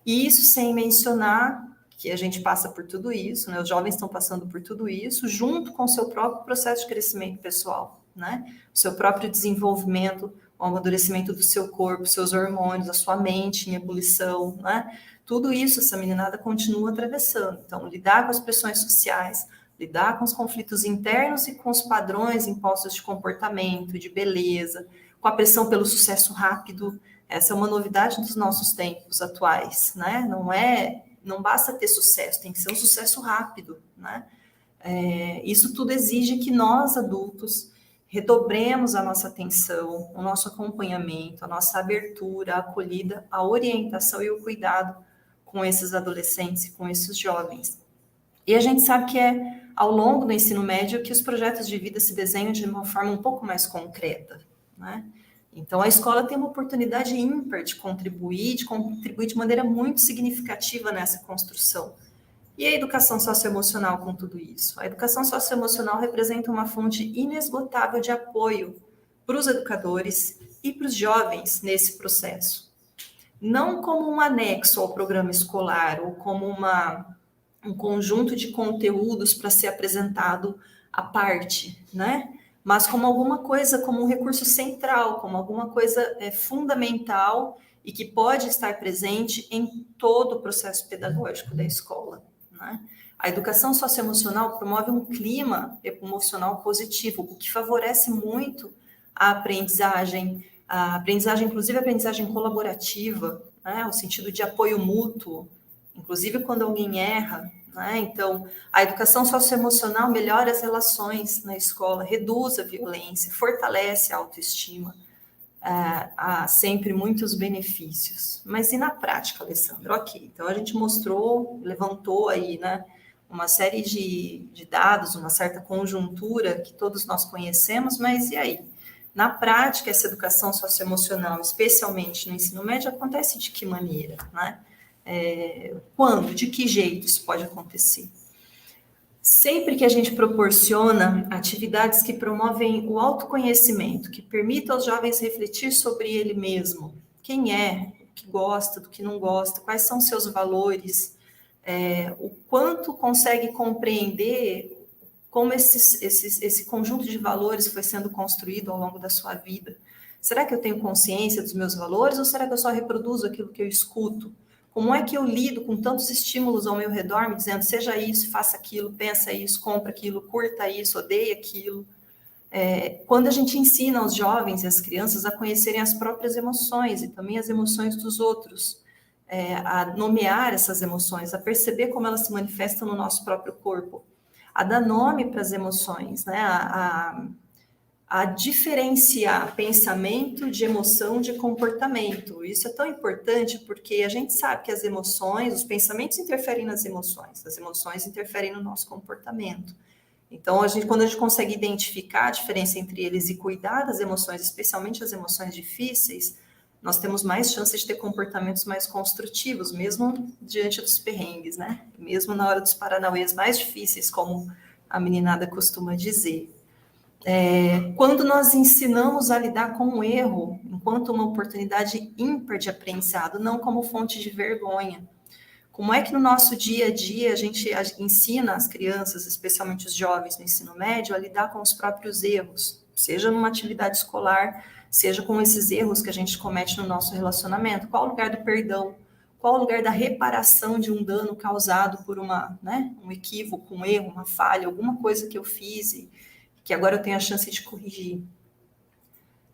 E isso sem mencionar que a gente passa por tudo isso, né? Os jovens estão passando por tudo isso, junto com o seu próprio processo de crescimento pessoal, né? O seu próprio desenvolvimento, o amadurecimento do seu corpo, seus hormônios, a sua mente em ebulição, né? Tudo isso essa meninada continua atravessando. Então, lidar com as pressões sociais, lidar com os conflitos internos e com os padrões impostos de comportamento, de beleza, com a pressão pelo sucesso rápido. Essa é uma novidade dos nossos tempos atuais, né? Não basta ter sucesso, tem que ser um sucesso rápido, né? Isso tudo exige que nós, adultos, redobremos a nossa atenção, o nosso acompanhamento, a nossa abertura, a acolhida, a orientação e o cuidado com esses adolescentes e com esses jovens. E a gente sabe que é ao longo do ensino médio que os projetos de vida se desenham de uma forma um pouco mais concreta, né? Então, a escola tem uma oportunidade ímpar de contribuir de maneira muito significativa nessa construção. E a educação socioemocional com tudo isso? A educação socioemocional representa uma fonte inesgotável de apoio para os educadores e para os jovens nesse processo. Não como um anexo ao programa escolar ou como um conjunto de conteúdos para ser apresentado à parte, né? Mas como alguma coisa, como um recurso central, como alguma coisa fundamental e que pode estar presente em todo o processo pedagógico da escola, né? A educação socioemocional promove um clima emocional positivo, o que favorece muito a aprendizagem, inclusive a aprendizagem colaborativa, né? O sentido de apoio mútuo, inclusive quando alguém erra, né? Então, a educação socioemocional melhora as relações na escola, reduz a violência, fortalece a autoestima, há sempre muitos benefícios. Mas e na prática, Alessandra? Ok, então a gente levantou aí, né, uma série de dados, uma certa conjuntura que todos nós conhecemos, mas e aí? Na prática, essa educação socioemocional, especialmente no ensino médio, acontece de que maneira, né? Quando, de que jeito isso pode acontecer? Sempre que a gente proporciona atividades que promovem o autoconhecimento, que permitam aos jovens refletir sobre ele mesmo, quem é, o que gosta, do que não gosta, quais são seus valores, o quanto consegue compreender como esse conjunto de valores foi sendo construído ao longo da sua vida. Será que eu tenho consciência dos meus valores ou será que eu só reproduzo aquilo que eu escuto? Como é que eu lido com tantos estímulos ao meu redor, me dizendo, seja isso, faça aquilo, pensa isso, compra aquilo, curta isso, odeia aquilo. Quando a gente ensina aos jovens e às crianças a conhecerem as próprias emoções e também as emoções dos outros, a nomear essas emoções, a perceber como elas se manifestam no nosso próprio corpo, a dar nome para as emoções, né? A diferenciar pensamento de emoção de comportamento. Isso é tão importante porque a gente sabe que as emoções, os pensamentos interferem nas emoções, as emoções interferem no nosso comportamento. Então, quando a gente consegue identificar a diferença entre eles e cuidar das emoções, especialmente as emoções difíceis, nós temos mais chances de ter comportamentos mais construtivos, mesmo diante dos perrengues, né? Mesmo na hora dos paranauês mais difíceis, como a meninada costuma dizer. Quando nós ensinamos a lidar com o erro enquanto uma oportunidade ímpar de aprendizado, não como fonte de vergonha. Como é que no nosso dia a dia a gente ensina as crianças, especialmente os jovens no ensino médio, a lidar com os próprios erros, seja numa atividade escolar, seja com esses erros que a gente comete no nosso relacionamento? Qual o lugar do perdão? Qual o lugar da reparação de um dano causado por um equívoco, um erro, uma falha, alguma coisa que eu fiz e que agora eu tenho a chance de corrigir?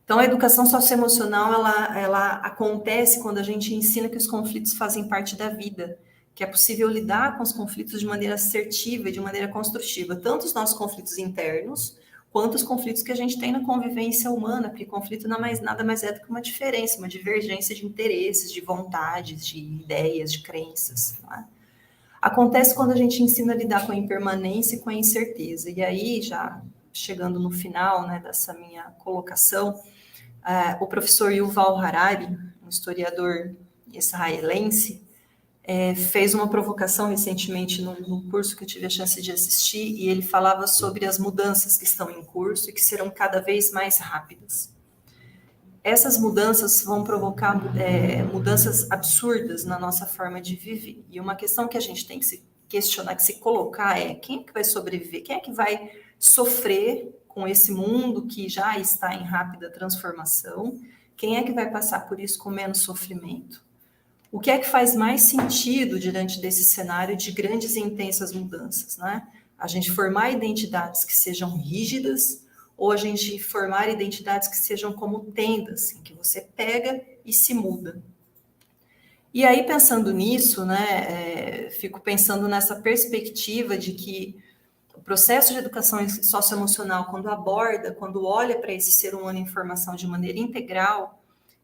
Então, a educação socioemocional, ela acontece quando a gente ensina que os conflitos fazem parte da vida, que é possível lidar com os conflitos de maneira assertiva e de maneira construtiva, tanto os nossos conflitos internos, quanto os conflitos que a gente tem na convivência humana, porque conflito nada mais é do que uma diferença, uma divergência de interesses, de vontades, de ideias, de crenças, não é? Acontece quando a gente ensina a lidar com a impermanência e com a incerteza. E aí, já chegando no final, né, dessa minha colocação, o professor Yuval Harari, um historiador israelense, fez uma provocação recentemente num curso que eu tive a chance de assistir, e ele falava sobre as mudanças que estão em curso e que serão cada vez mais rápidas. essas mudanças vão provocar mudanças absurdas na nossa forma de viver. E uma questão que a gente tem que se questionar, que se colocar é: quem é que vai sobreviver? Quem é que vai sofrer com esse mundo que já está em rápida transformação? Quem é que vai passar por isso com menos sofrimento? O que é que faz mais sentido diante desse cenário de grandes e intensas mudanças, né? A gente formar identidades que sejam rígidas, ou a gente formar identidades que sejam como tendas, em que você pega e se muda. E aí, pensando nisso, né, fico pensando nessa perspectiva de que o processo de educação socioemocional, quando olha para esse ser humano em formação de maneira integral,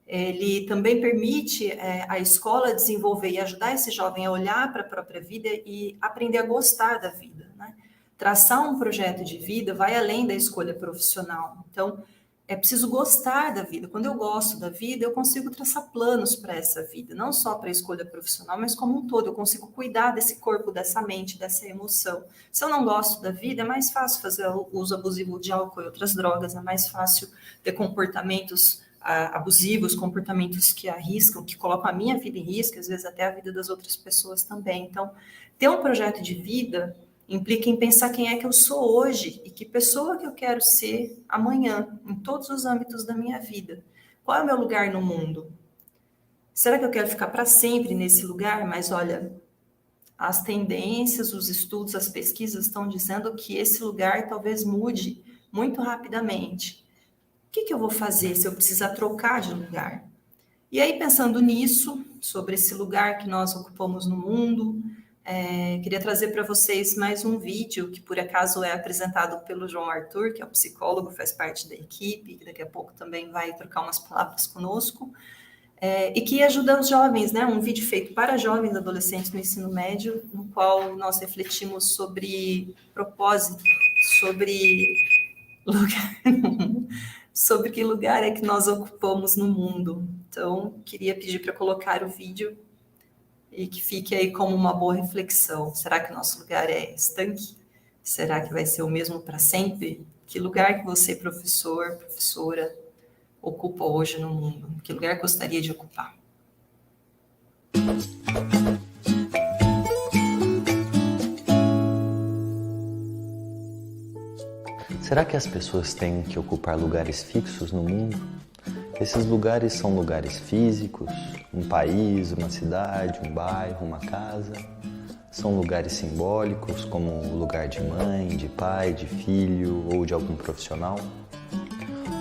ele também permite a escola desenvolver e ajudar esse jovem a olhar para a própria vida e aprender a gostar da vida, né? Traçar um projeto de vida vai além da escolha profissional. Então, é preciso gostar da vida. Quando eu gosto da vida, eu consigo traçar planos para essa vida, não só para a escolha profissional, mas como um todo. Eu consigo cuidar desse corpo, dessa mente, dessa emoção. Se eu não gosto da vida, é mais fácil fazer o uso abusivo de álcool e outras drogas, é mais fácil ter comportamentos abusivos, comportamentos que arriscam, que colocam a minha vida em risco, às vezes até a vida das outras pessoas também. Então, ter um projeto de vida implica em pensar quem é que eu sou hoje e que pessoa que eu quero ser amanhã, em todos os âmbitos da minha vida. Qual é o meu lugar no mundo? Será que eu quero ficar para sempre nesse lugar? Mas olha, as tendências, os estudos, as pesquisas estão dizendo que esse lugar talvez mude muito rapidamente. O que eu vou fazer se eu precisar trocar de lugar? E aí, pensando nisso, sobre esse lugar que nós ocupamos no mundo, queria trazer para vocês mais um vídeo que, por acaso, é apresentado pelo João Arthur, que é um psicólogo, faz parte da equipe, que daqui a pouco também vai trocar umas palavras conosco, e que ajuda os jovens, né? Um vídeo feito para jovens adolescentes no ensino médio, no qual nós refletimos sobre propósito, sobre sobre que lugar é que nós ocupamos no mundo. Então, queria pedir para colocar o vídeo e que fique aí como uma boa reflexão. Será que o nosso lugar é estanque? Será que vai ser o mesmo para sempre? Que lugar que você, professor, professora, ocupa hoje no mundo? Que lugar gostaria de ocupar? Será que as pessoas têm que ocupar lugares fixos no mundo? Esses lugares são lugares físicos, um país, uma cidade, um bairro, uma casa. São lugares simbólicos, como o lugar de mãe, de pai, de filho ou de algum profissional?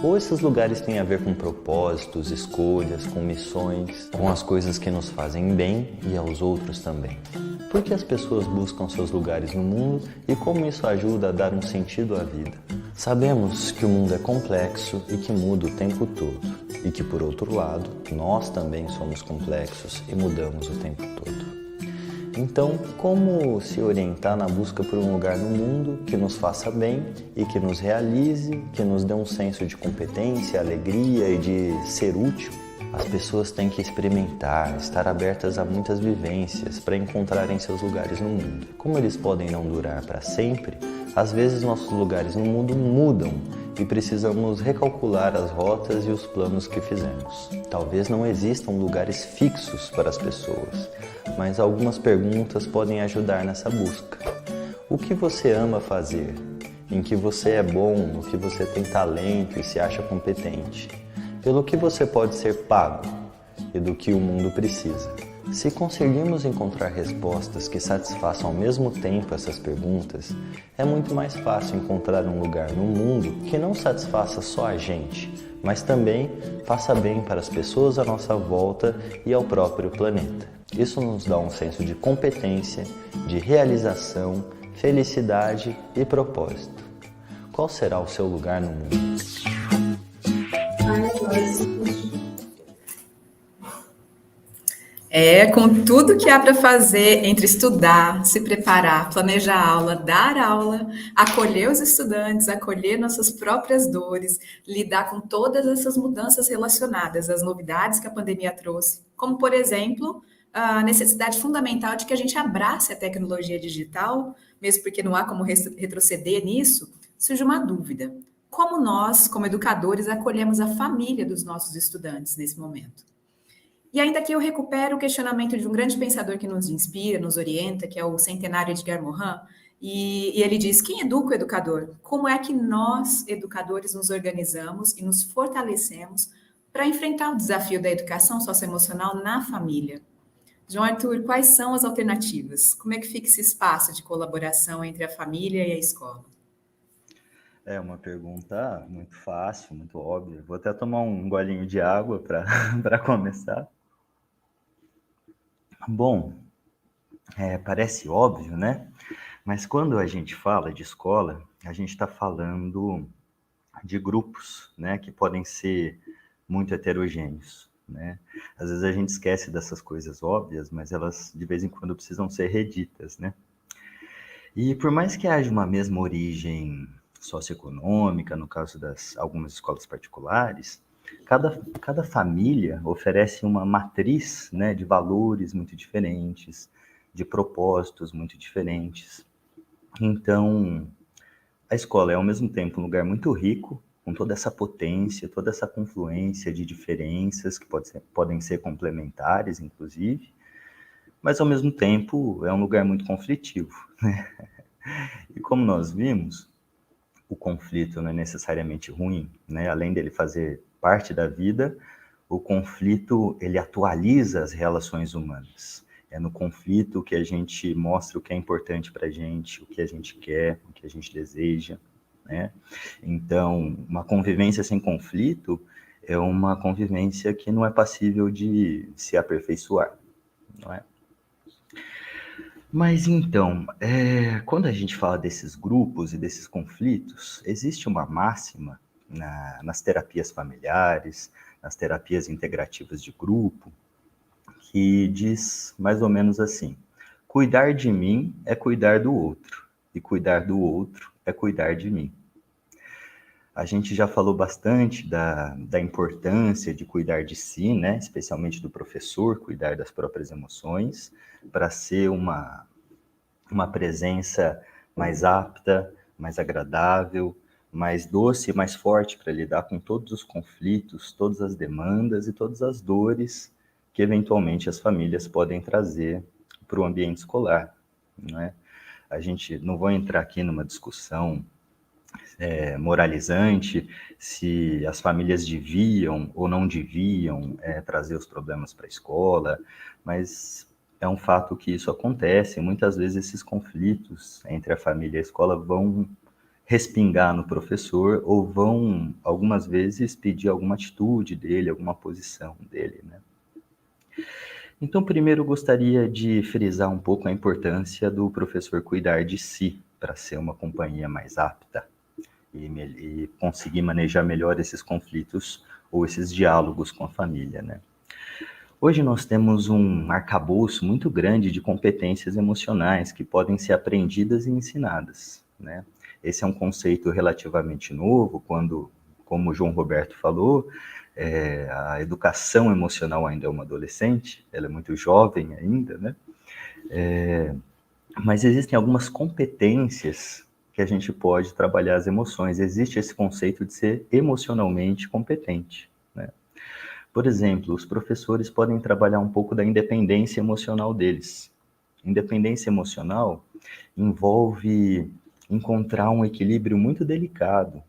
Ou esses lugares têm a ver com propósitos, escolhas, com missões, com as coisas que nos fazem bem e aos outros também? Por que as pessoas buscam seus lugares no mundo e como isso ajuda a dar um sentido à vida? Sabemos que o mundo é complexo e que muda o tempo todo, e que, por outro lado, nós também somos complexos e mudamos o tempo todo. Então, como se orientar na busca por um lugar no mundo que nos faça bem e que nos realize, que nos dê um senso de competência, alegria e de ser útil? As pessoas têm que experimentar, estar abertas a muitas vivências para encontrarem seus lugares no mundo. Como eles podem não durar para sempre, às vezes nossos lugares no mundo mudam e precisamos recalcular as rotas e os planos que fizemos. Talvez não existam lugares fixos para as pessoas, mas algumas perguntas podem ajudar nessa busca. O que você ama fazer? Em que você é bom? No que você tem talento e se acha competente? Pelo que você pode ser pago e do que o mundo precisa? Se conseguirmos encontrar respostas que satisfaçam ao mesmo tempo essas perguntas, é muito mais fácil encontrar um lugar no mundo que não satisfaça só a gente, mas também faça bem para as pessoas à nossa volta e ao próprio planeta. Isso nos dá um senso de competência, de realização, felicidade e propósito. Qual será o seu lugar no mundo? Com tudo que há para fazer entre estudar, se preparar, planejar aula, dar aula, acolher os estudantes, acolher nossas próprias dores, lidar com todas essas mudanças relacionadas às novidades que a pandemia trouxe, como, por exemplo, a necessidade fundamental de que a gente abrace a tecnologia digital, mesmo porque não há como retroceder nisso, surge uma dúvida. como nós, como educadores, acolhemos a família dos nossos estudantes nesse momento. E ainda que eu recupero o questionamento de um grande pensador que nos inspira, nos orienta, que é o centenário Edgar Morin, e ele diz: quem educa o educador? Como é que nós, educadores, nos organizamos e nos fortalecemos para enfrentar o desafio da educação socioemocional na família? João Arthur, quais são as alternativas? Como é que fica esse espaço de colaboração entre a família e a escola? É uma pergunta muito fácil, muito óbvia. Vou até tomar um golinho de água para começar. Bom, parece óbvio, né? Mas quando a gente fala de escola, a gente está falando de grupos, né, que podem ser muito heterogêneos, né? Às vezes a gente esquece dessas coisas óbvias, mas elas de vez em quando precisam ser reditas, né? E por mais que haja uma mesma origem socioeconômica, no caso das algumas escolas particulares, cada família oferece uma matriz, né, de valores muito diferentes, de propósitos muito diferentes. Então, a escola é ao mesmo tempo um lugar muito rico, com toda essa potência, toda essa confluência de diferenças que podem ser complementares, inclusive, mas ao mesmo tempo é um lugar muito conflitivo, né? E como nós vimos, o conflito não é necessariamente ruim, né? Além dele fazer parte da vida, o conflito ele atualiza as relações humanas. É no conflito que a gente mostra o que é importante para a gente, o que a gente quer, o que a gente deseja, né? Então, uma convivência sem conflito é uma convivência que não é passível de se aperfeiçoar, não é? Mas então, quando a gente fala desses grupos e desses conflitos, existe uma máxima nas terapias familiares, nas terapias integrativas de grupo, que diz mais ou menos assim: cuidar de mim é cuidar do outro, e cuidar do outro é cuidar de mim. A gente já falou bastante da importância de cuidar de si, né? Especialmente do professor, cuidar das próprias emoções, para ser uma presença mais apta, mais agradável, mais doce e mais forte para lidar com todos os conflitos, todas as demandas e todas as dores que eventualmente as famílias podem trazer para o ambiente escolar, não é? A gente não vai entrar aqui numa discussão moralizante se as famílias deviam ou não deviam trazer os problemas para a escola, mas é um fato que isso acontece. Muitas vezes esses conflitos entre a família e a escola vão respingar no professor ou vão, algumas vezes, pedir alguma atitude dele, alguma posição dele, né? Então, primeiro eu gostaria de frisar um pouco a importância do professor cuidar de si para ser uma companhia mais apta e conseguir manejar melhor esses conflitos ou esses diálogos com a família, né? Hoje nós temos um arcabouço muito grande de competências emocionais que podem ser aprendidas e ensinadas, né? Esse é um conceito relativamente novo, quando, como o João Roberto falou, a educação emocional ainda é uma adolescente, ela é muito jovem ainda, né? Mas existem algumas competências que a gente pode trabalhar as emoções. Existe esse conceito de ser emocionalmente competente, né? Por exemplo, os professores podem trabalhar um pouco da independência emocional deles. Independência emocional envolve encontrar um equilíbrio muito delicado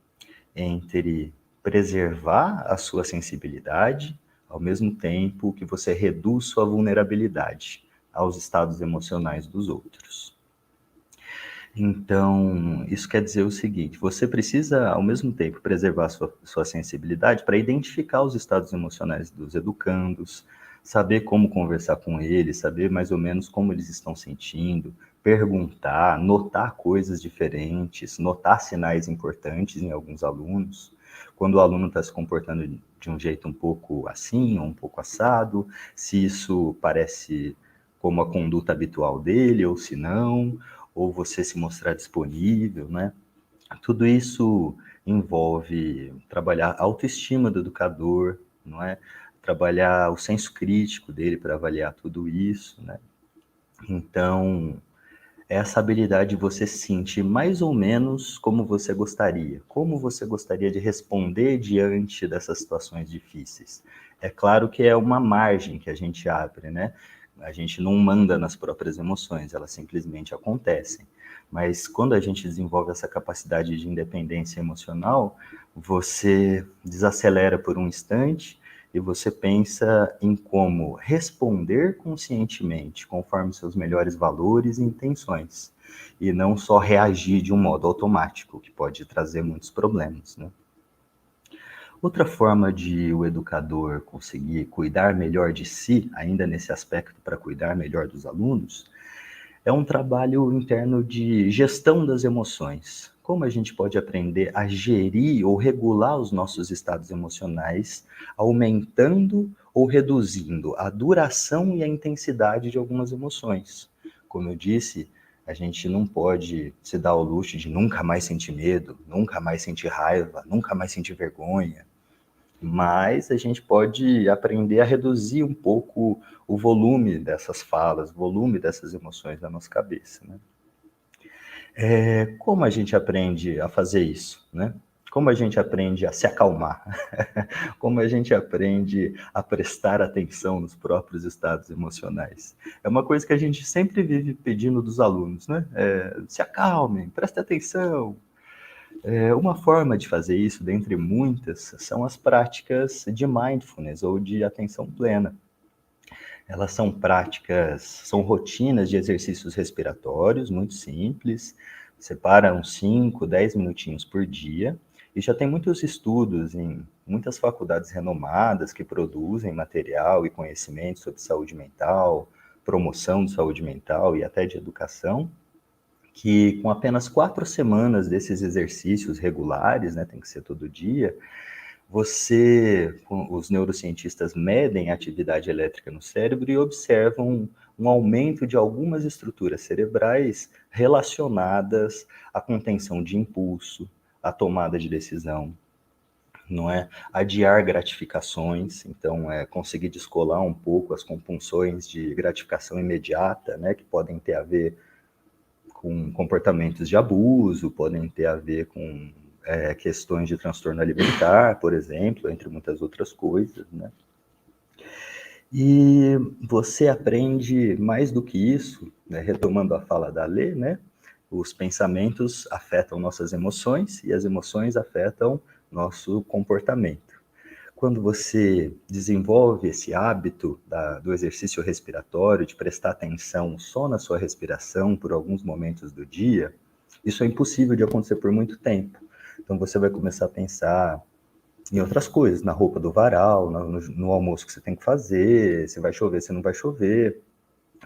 entre preservar a sua sensibilidade, ao mesmo tempo que você reduz sua vulnerabilidade aos estados emocionais dos outros. Então, isso quer dizer o seguinte: você precisa, ao mesmo tempo, preservar sua sensibilidade para identificar os estados emocionais dos educandos, saber como conversar com eles, saber mais ou menos como eles estão sentindo, perguntar, notar coisas diferentes, notar sinais importantes em alguns alunos. Quando o aluno está se comportando de um jeito um pouco assim, ou um pouco assado, se isso parece como a conduta habitual dele, ou se não, ou você se mostrar disponível, né? Tudo isso envolve trabalhar a autoestima do educador, não é? Trabalhar o senso crítico dele para avaliar tudo isso, né? Então, é essa habilidade de você se sentir mais ou menos como você gostaria de responder diante dessas situações difíceis. É claro que é uma margem que a gente abre, né? A gente não manda nas próprias emoções, elas simplesmente acontecem. Mas quando a gente desenvolve essa capacidade de independência emocional, você desacelera por um instante e você pensa em como responder conscientemente, conforme seus melhores valores e intenções, e não só reagir de um modo automático, que pode trazer muitos problemas, né? Outra forma de o educador conseguir cuidar melhor de si, ainda nesse aspecto para cuidar melhor dos alunos, é um trabalho interno de gestão das emoções. Como a gente pode aprender a gerir ou regular os nossos estados emocionais, aumentando ou reduzindo a duração e a intensidade de algumas emoções. Como eu disse, a gente não pode se dar ao luxo de nunca mais sentir medo, nunca mais sentir raiva, nunca mais sentir vergonha. Mas a gente pode aprender a reduzir um pouco o volume dessas falas, o volume dessas emoções na nossa cabeça, né? Como a gente aprende a fazer isso, né? Como a gente aprende a se acalmar? Como a gente aprende a prestar atenção nos próprios estados emocionais? É uma coisa que a gente sempre vive pedindo dos alunos, né? Se acalmem, prestem atenção. Uma forma de fazer isso, dentre muitas, são as práticas de mindfulness ou de atenção plena. Elas são práticas, são rotinas de exercícios respiratórios muito simples, separa uns 5, 10 minutinhos por dia, e já tem muitos estudos em muitas faculdades renomadas que produzem material e conhecimento sobre saúde mental, promoção de saúde mental e até de educação, que com apenas 4 semanas desses exercícios regulares, né, tem que ser todo dia, os neurocientistas medem a atividade elétrica no cérebro e observam um aumento de algumas estruturas cerebrais relacionadas à contenção de impulso, à tomada de decisão, não é? Adiar gratificações, então conseguir descolar um pouco as compulsões de gratificação imediata, né, que podem ter a ver com comportamentos de abuso, podem ter a ver com questões de transtorno alimentar, por exemplo, entre muitas outras coisas, né? E você aprende mais do que isso, né? Retomando a fala da Lê, né? Os pensamentos afetam nossas emoções e as emoções afetam nosso comportamento. Quando você desenvolve esse hábito do exercício respiratório, de prestar atenção só na sua respiração por alguns momentos do dia, isso é impossível de acontecer por muito tempo. Então você vai começar a pensar em outras coisas, na roupa do varal, no almoço que você tem que fazer, se vai chover, se não vai chover.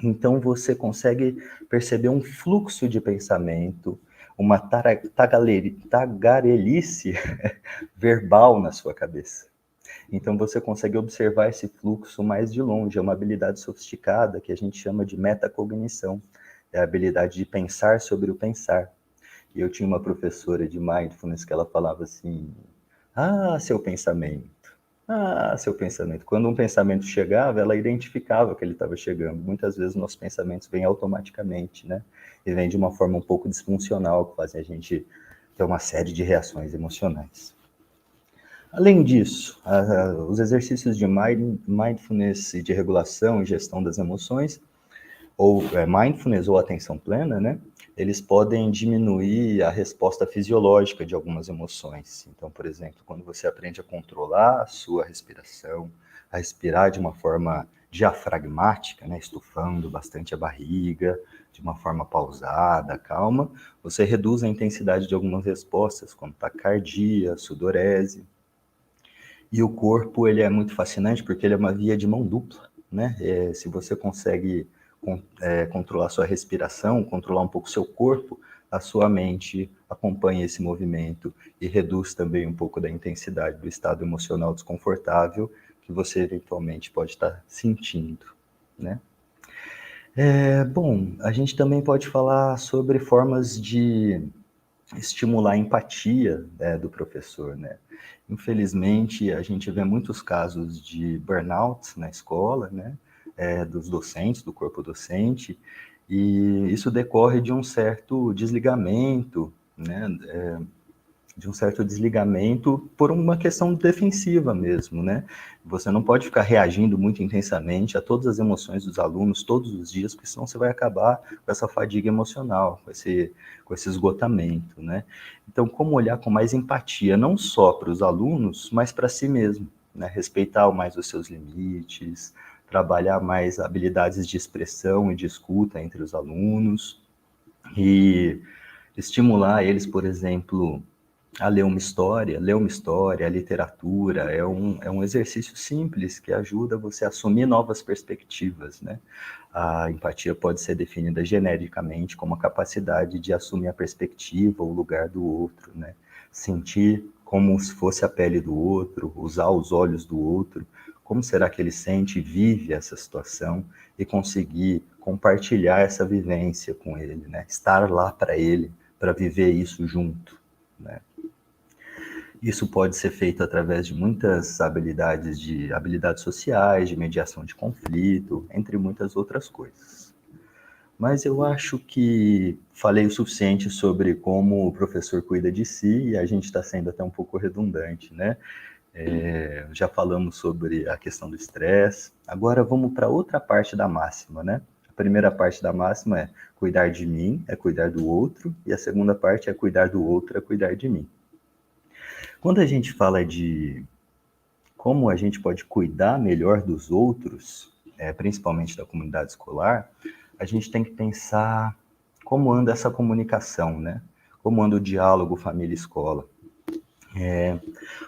Então você consegue perceber um fluxo de pensamento, uma tagarelice verbal na sua cabeça. Então você consegue observar esse fluxo mais de longe, é uma habilidade sofisticada que a gente chama de metacognição, é a habilidade de pensar sobre o pensar. E eu tinha uma professora de mindfulness que ela falava assim, seu pensamento. Seu pensamento. Quando um pensamento chegava, ela identificava que ele estava chegando. Muitas vezes nossos pensamentos vêm automaticamente, né? E vêm de uma forma um pouco disfuncional, que fazem a gente ter uma série de reações emocionais. Além disso, os exercícios de mindfulness e de regulação e gestão das emoções, ou mindfulness ou atenção plena, né? Eles podem diminuir a resposta fisiológica de algumas emoções. Então, por exemplo, quando você aprende a controlar a sua respiração, a respirar de uma forma diafragmática, né, estufando bastante a barriga, de uma forma pausada, calma, você reduz a intensidade de algumas respostas, como taquicardia, sudorese. E o corpo, ele é muito fascinante porque ele é uma via de mão dupla, né? Se você consegue controlar sua respiração, controlar um pouco seu corpo, a sua mente acompanha esse movimento e reduz também um pouco da intensidade do estado emocional desconfortável que você eventualmente pode estar sentindo, né? Bom, a gente também pode falar sobre formas de estimular a empatia, né, do professor, né? Infelizmente, a gente vê muitos casos de burnout na escola, né? Dos docentes, do corpo docente, E isso decorre de um certo desligamento, né? De um certo desligamento por uma questão defensiva mesmo, né? Você não pode ficar reagindo muito intensamente a todas as emoções dos alunos todos os dias, porque senão você vai acabar com essa fadiga emocional, com esse esgotamento, né? Então, como olhar com mais empatia, não só para os alunos, mas para si mesmo, né? Respeitar mais os seus limites, trabalhar mais habilidades de expressão e de escuta entre os alunos e estimular eles, por exemplo, a ler uma história, a literatura, é um exercício simples que ajuda você a assumir novas perspectivas, né? A empatia pode ser definida genericamente como a capacidade de assumir a perspectiva, o lugar do outro, né? Sentir como se fosse a pele do outro, usar os olhos do outro, como será que ele sente e vive essa situação, e conseguir compartilhar essa vivência com ele, né? Estar lá para ele, para viver isso junto, né? Isso pode ser feito através de muitas habilidades sociais, de mediação de conflito, entre muitas outras coisas. Mas eu acho que falei o suficiente sobre como o professor cuida de si, e a gente está sendo até um pouco redundante, né? Já falamos sobre a questão do estresse. Agora vamos para outra parte da máxima, né? A primeira parte da máxima é cuidar de mim, é cuidar do outro, e a segunda parte é cuidar do outro, é cuidar de mim. Quando a gente fala de como a gente pode cuidar melhor dos outros, principalmente da comunidade escolar, a gente tem que pensar como anda essa comunicação, né? Como anda o diálogo família-escola,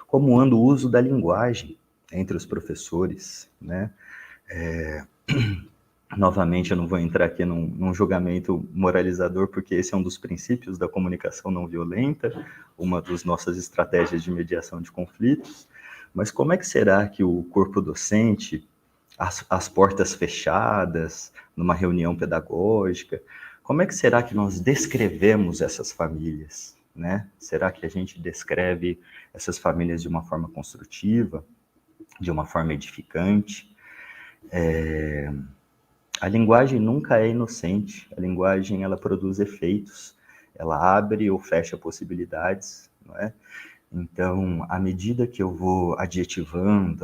como anda o uso da linguagem entre os professores, né? Novamente, eu não vou entrar aqui num julgamento moralizador, porque esse é um dos princípios da comunicação não violenta, uma das nossas estratégias de mediação de conflitos. Mas como é que será que o corpo docente, as portas fechadas, numa reunião pedagógica, como é que será que nós descrevemos essas famílias, né? Será que a gente descreve essas famílias de uma forma construtiva, de uma forma edificante? A linguagem nunca é inocente, a linguagem ela produz efeitos, ela abre ou fecha possibilidades, não é? Então, à medida que eu vou adjetivando,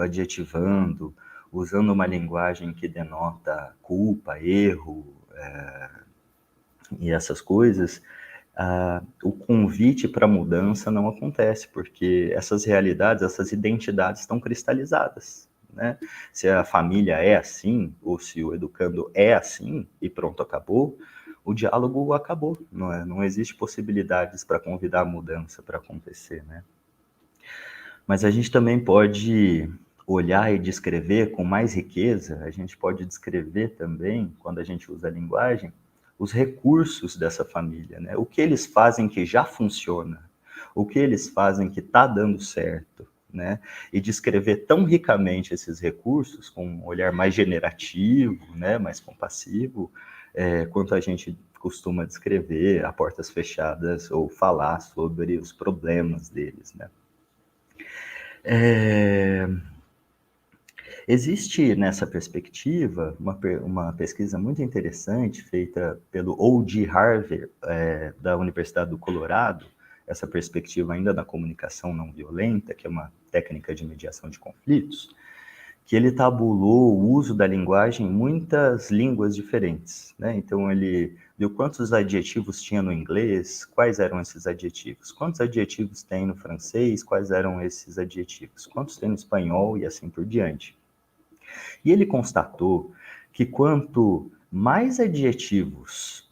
usando uma linguagem que denota culpa, erro, e essas coisas, o convite para a mudança não acontece, porque essas realidades, essas identidades estão cristalizadas, né? Se a família é assim, ou se o educando é assim, e pronto, acabou, o diálogo acabou, não existe possibilidades para convidar a mudança para acontecer, né? Mas a gente também pode olhar e descrever com mais riqueza, a gente pode descrever também, quando a gente usa a linguagem, os recursos dessa família, né? O que eles fazem que já funciona, o que eles fazem que está dando certo, né? E descrever tão ricamente esses recursos, com um olhar mais generativo, né? Mais compassivo, quanto a gente costuma descrever a portas fechadas ou falar sobre os problemas deles, né? Existe nessa perspectiva uma pesquisa muito interessante feita pelo O.G. Harvey, da Universidade do Colorado, essa perspectiva ainda da comunicação não violenta, que é uma técnica de mediação de conflitos, que ele tabulou o uso da linguagem em muitas línguas diferentes, né? Então ele viu quantos adjetivos tinha no inglês, quais eram esses adjetivos, quantos adjetivos tem no francês, quais eram esses adjetivos, quantos tem no espanhol e assim por diante. E ele constatou que quanto mais adjetivos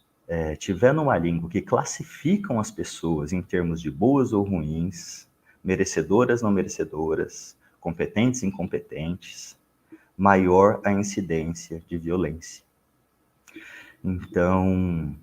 tiver numa língua que classificam as pessoas em termos de boas ou ruins, merecedoras, não merecedoras, competentes, incompetentes, maior a incidência de violência. Então,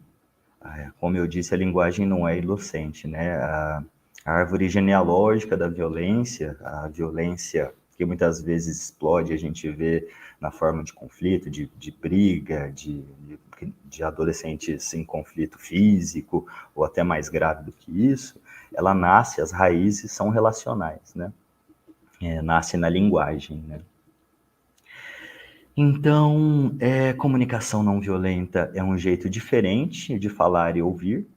como eu disse, a linguagem não é inocente, né? A árvore genealógica da violência, a violência que muitas vezes explode, a gente vê na forma de conflito, de briga, de adolescentes em conflito físico, ou até mais grave do que isso, ela nasce, as raízes são relacionais, né? Nasce na linguagem, né? Então, comunicação não violenta é um jeito diferente de falar e ouvir,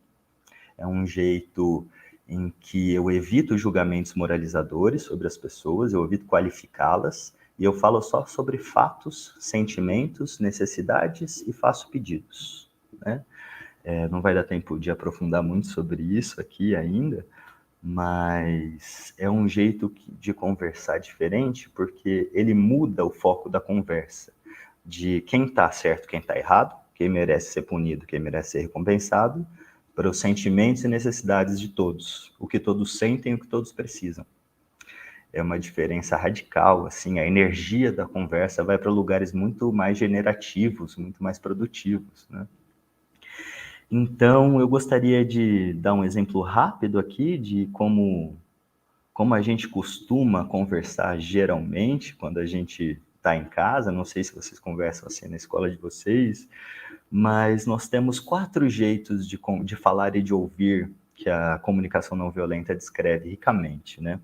é um jeito em que eu evito julgamentos moralizadores sobre as pessoas, eu evito qualificá-las, e eu falo só sobre fatos, sentimentos, necessidades e faço pedidos, né? Não vai dar tempo de aprofundar muito sobre isso aqui ainda, mas é um jeito de conversar diferente, porque ele muda o foco da conversa, de quem está certo, quem está errado, quem merece ser punido, quem merece ser recompensado, para os sentimentos e necessidades de todos, o que todos sentem, o que todos precisam. É uma diferença radical, assim, a energia da conversa vai para lugares muito mais generativos, muito mais produtivos, né? Então, eu gostaria de dar um exemplo rápido aqui de como a gente costuma conversar geralmente quando a gente está em casa. Não sei se vocês conversam assim na escola de vocês, mas nós temos 4 jeitos de falar e de ouvir que a comunicação não violenta descreve ricamente, né?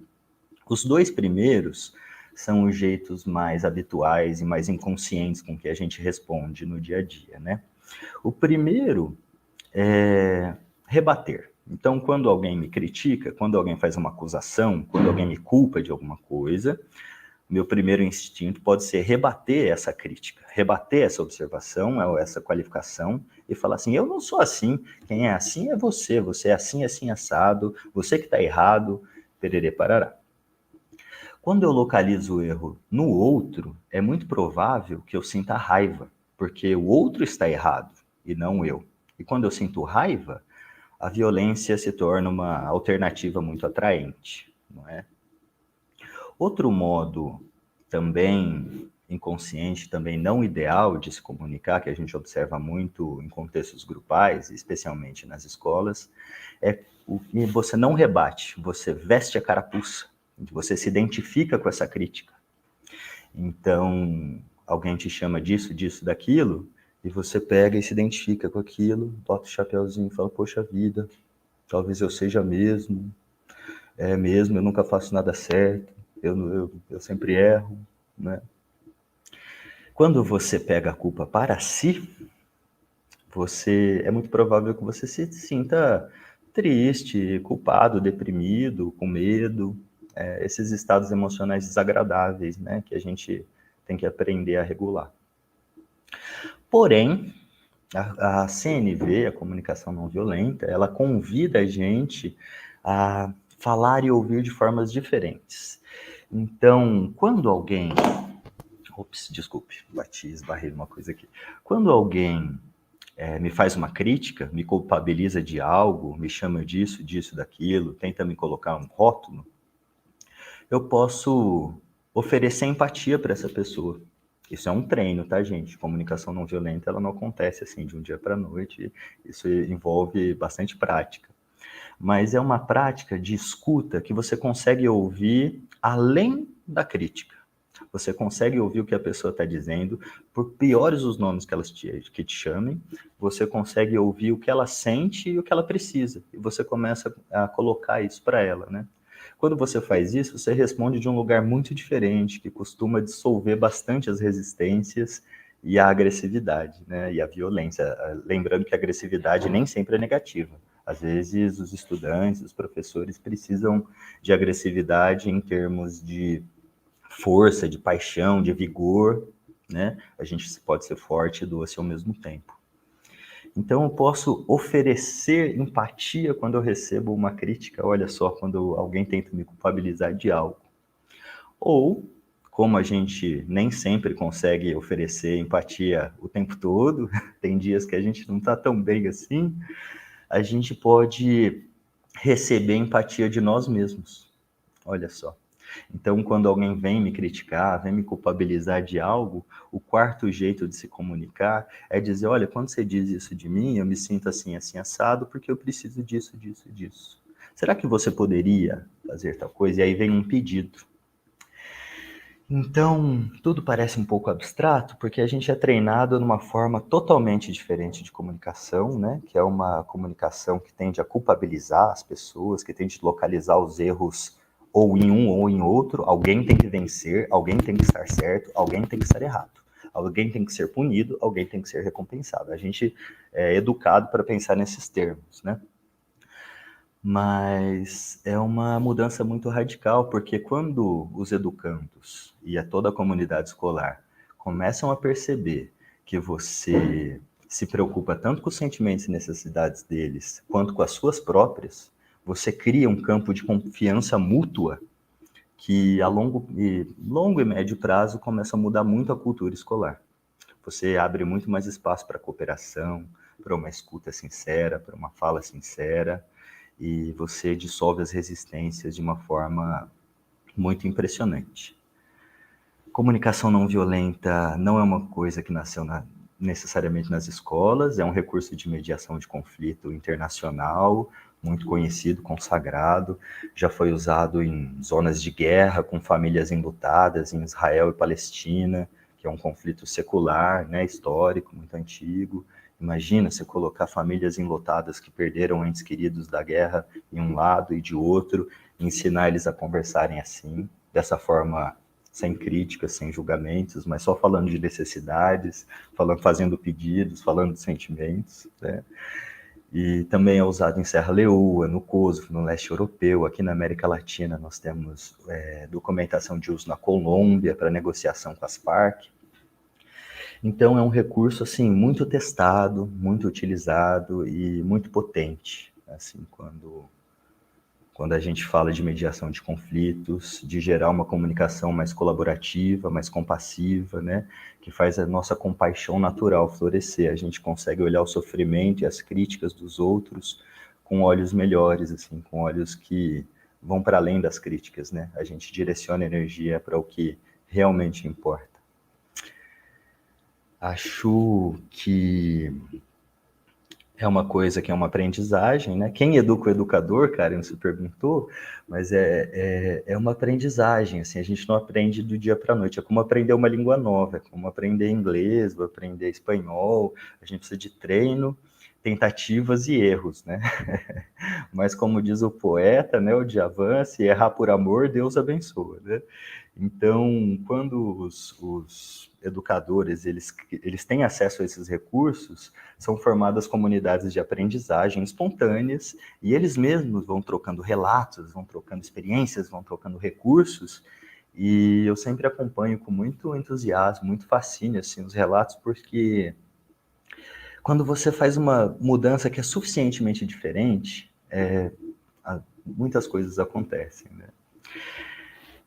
Os 2 primeiros são os jeitos mais habituais e mais inconscientes com que a gente responde no dia a dia, né? O primeiro é rebater. Então, quando alguém me critica, quando alguém faz uma acusação, quando alguém me culpa de alguma coisa, meu primeiro instinto pode ser rebater essa crítica, rebater essa observação, essa qualificação, e falar assim, eu não sou assim, quem é assim é você é assim, assim, assado, você que está errado, pererê parará. Quando eu localizo o erro no outro, é muito provável que eu sinta raiva, porque o outro está errado e não eu. E quando eu sinto raiva, a violência se torna uma alternativa muito atraente, não é? Outro modo também inconsciente, também não ideal de se comunicar, que a gente observa muito em contextos grupais, especialmente nas escolas, é o que você não rebate, você veste a carapuça, você se identifica com essa crítica. Então, alguém te chama disso, daquilo, e você pega e se identifica com aquilo, bota o chapeuzinho e fala, poxa vida, talvez eu seja mesmo, eu nunca faço nada certo, eu sempre erro, né? Quando você pega a culpa para si, é muito provável que você se sinta triste, culpado, deprimido, com medo, esses estados emocionais desagradáveis, né, que a gente tem que aprender a regular. Porém, a CNV, a comunicação não violenta, ela convida a gente a falar e ouvir de formas diferentes. Então, quando alguém... desculpe, esbarrei numa coisa aqui. Quando alguém me faz uma crítica, me culpabiliza de algo, me chama disso, daquilo, tenta me colocar um rótulo, eu posso oferecer empatia para essa pessoa. Isso é um treino, tá, gente? Comunicação não violenta, ela não acontece assim de um dia para a noite. Isso envolve bastante prática. Mas é uma prática de escuta que você consegue ouvir além da crítica. Você consegue ouvir o que a pessoa está dizendo, por piores os nomes que te chamem, você consegue ouvir o que ela sente e o que ela precisa. E você começa a colocar isso para ela, né? Quando você faz isso, você responde de um lugar muito diferente, que costuma dissolver bastante as resistências e a agressividade, né? E a violência. Lembrando que a agressividade nem sempre é negativa. Às vezes, os estudantes, os professores precisam de agressividade em termos de força, de paixão, de vigor, né? A gente pode ser forte e doce ao mesmo tempo. Então, eu posso oferecer empatia quando eu recebo uma crítica, olha só, quando alguém tenta me culpabilizar de algo. Ou, como a gente nem sempre consegue oferecer empatia o tempo todo, tem dias que a gente não está tão bem assim, a gente pode receber empatia de nós mesmos. Olha só. Então, quando alguém vem me criticar, vem me culpabilizar de algo, o 4º jeito de se comunicar é dizer, olha, quando você diz isso de mim, eu me sinto assim, assim, assado, porque eu preciso disso. Será que você poderia fazer tal coisa? E aí vem um pedido. Então, tudo parece um pouco abstrato, porque a gente é treinado numa forma totalmente diferente de comunicação, né? Que é uma comunicação que tende a culpabilizar as pessoas, que tende a localizar os erros ou em um ou em outro. Alguém tem que vencer, alguém tem que estar certo, alguém tem que estar errado. Alguém tem que ser punido, alguém tem que ser recompensado. A gente é educado para pensar nesses termos, né? Mas é uma mudança muito radical, porque quando os educandos e toda a comunidade escolar começam a perceber que você se preocupa tanto com os sentimentos e necessidades deles, quanto com as suas próprias, você cria um campo de confiança mútua que a longo e médio prazo começa a mudar muito a cultura escolar. Você abre muito mais espaço para cooperação, para uma escuta sincera, para uma fala sincera, e você dissolve as resistências de uma forma muito impressionante. Comunicação não violenta não é uma coisa que nasceu necessariamente nas escolas, é um recurso de mediação de conflito internacional, muito conhecido, consagrado, já foi usado em zonas de guerra, com famílias enlutadas, em Israel e Palestina, que é um conflito secular, né, histórico, muito antigo. Imagina você colocar famílias enlutadas que perderam entes queridos da guerra em um lado e de outro, e ensinar eles a conversarem assim, dessa forma, sem críticas, sem julgamentos, mas só falando de necessidades, fazendo pedidos, falando de sentimentos, né? E também é usado em Serra Leoa, no Kosovo, no leste europeu. Aqui na América Latina nós temos documentação de uso na Colômbia para negociação com as Farc. Então é um recurso assim muito testado, muito utilizado e muito potente, assim, quando a gente fala de mediação de conflitos, de gerar uma comunicação mais colaborativa, mais compassiva, né, que faz a nossa compaixão natural florescer. A gente consegue olhar o sofrimento e as críticas dos outros com olhos melhores, assim, com olhos que vão para além das críticas, né? A gente direciona a energia para o que realmente importa. Acho que é uma coisa que é uma aprendizagem, né? Quem educa o educador, Karen, se perguntou, mas é uma aprendizagem, assim, a gente não aprende do dia para a noite, é como aprender uma língua nova, é como aprender inglês, aprender espanhol, a gente precisa de treino, tentativas e erros, né? Mas como diz o poeta, né, o Djavan, se errar por amor, Deus abençoa, né? Então, quando os educadores eles têm acesso a esses recursos, são formadas comunidades de aprendizagem espontâneas, e eles mesmos vão trocando relatos, vão trocando experiências, vão trocando recursos, e eu sempre acompanho com muito entusiasmo, muito fascínio, assim, os relatos, porque quando você faz uma mudança que é suficientemente diferente, muitas coisas acontecem, né?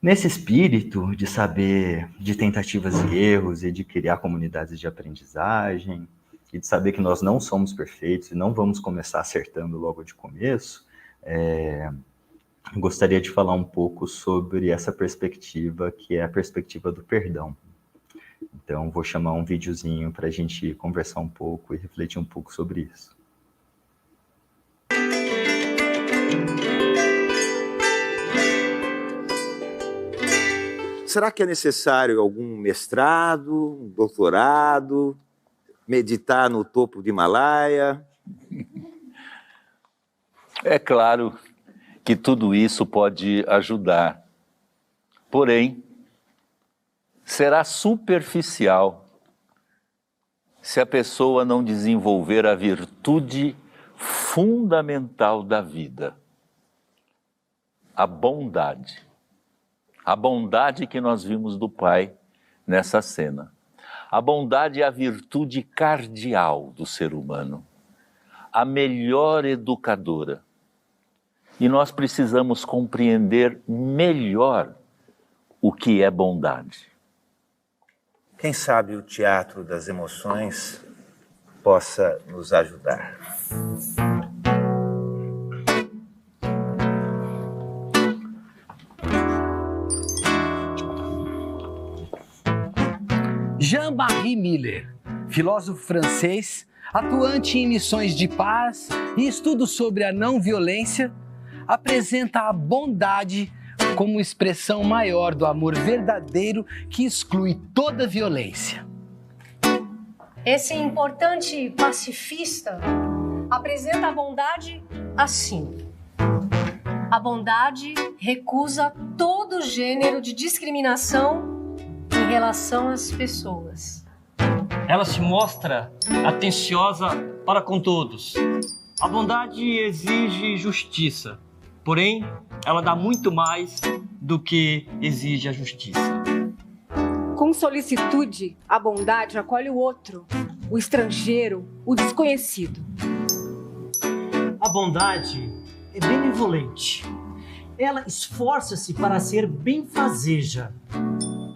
Nesse espírito de saber de tentativas e erros e de criar comunidades de aprendizagem e de saber que nós não somos perfeitos e não vamos começar acertando logo de começo, gostaria de falar um pouco sobre essa perspectiva, que é a perspectiva do perdão. Então, vou chamar um videozinho para a gente conversar um pouco e refletir um pouco sobre isso. Será que é necessário algum mestrado, um doutorado, meditar no topo do Himalaia? É claro que tudo isso pode ajudar, porém, será superficial se a pessoa não desenvolver a virtude fundamental da vida, a bondade. A bondade que nós vimos do Pai nessa cena. A bondade é a virtude cardial do ser humano, a melhor educadora. E nós precisamos compreender melhor o que é bondade. Quem sabe o teatro das emoções possa nos ajudar. Jean-Marie Miller, filósofo francês, atuante em missões de paz e estudos sobre a não violência, apresenta a bondade como expressão maior do amor verdadeiro que exclui toda violência. Esse importante pacifista apresenta a bondade assim. A bondade recusa todo gênero de discriminação em relação às pessoas. Ela se mostra atenciosa para com todos. A bondade exige justiça, porém, ela dá muito mais do que exige a justiça. Com solicitude, a bondade acolhe o outro, o estrangeiro, o desconhecido. A bondade é benevolente. Ela esforça-se para ser benfazeja.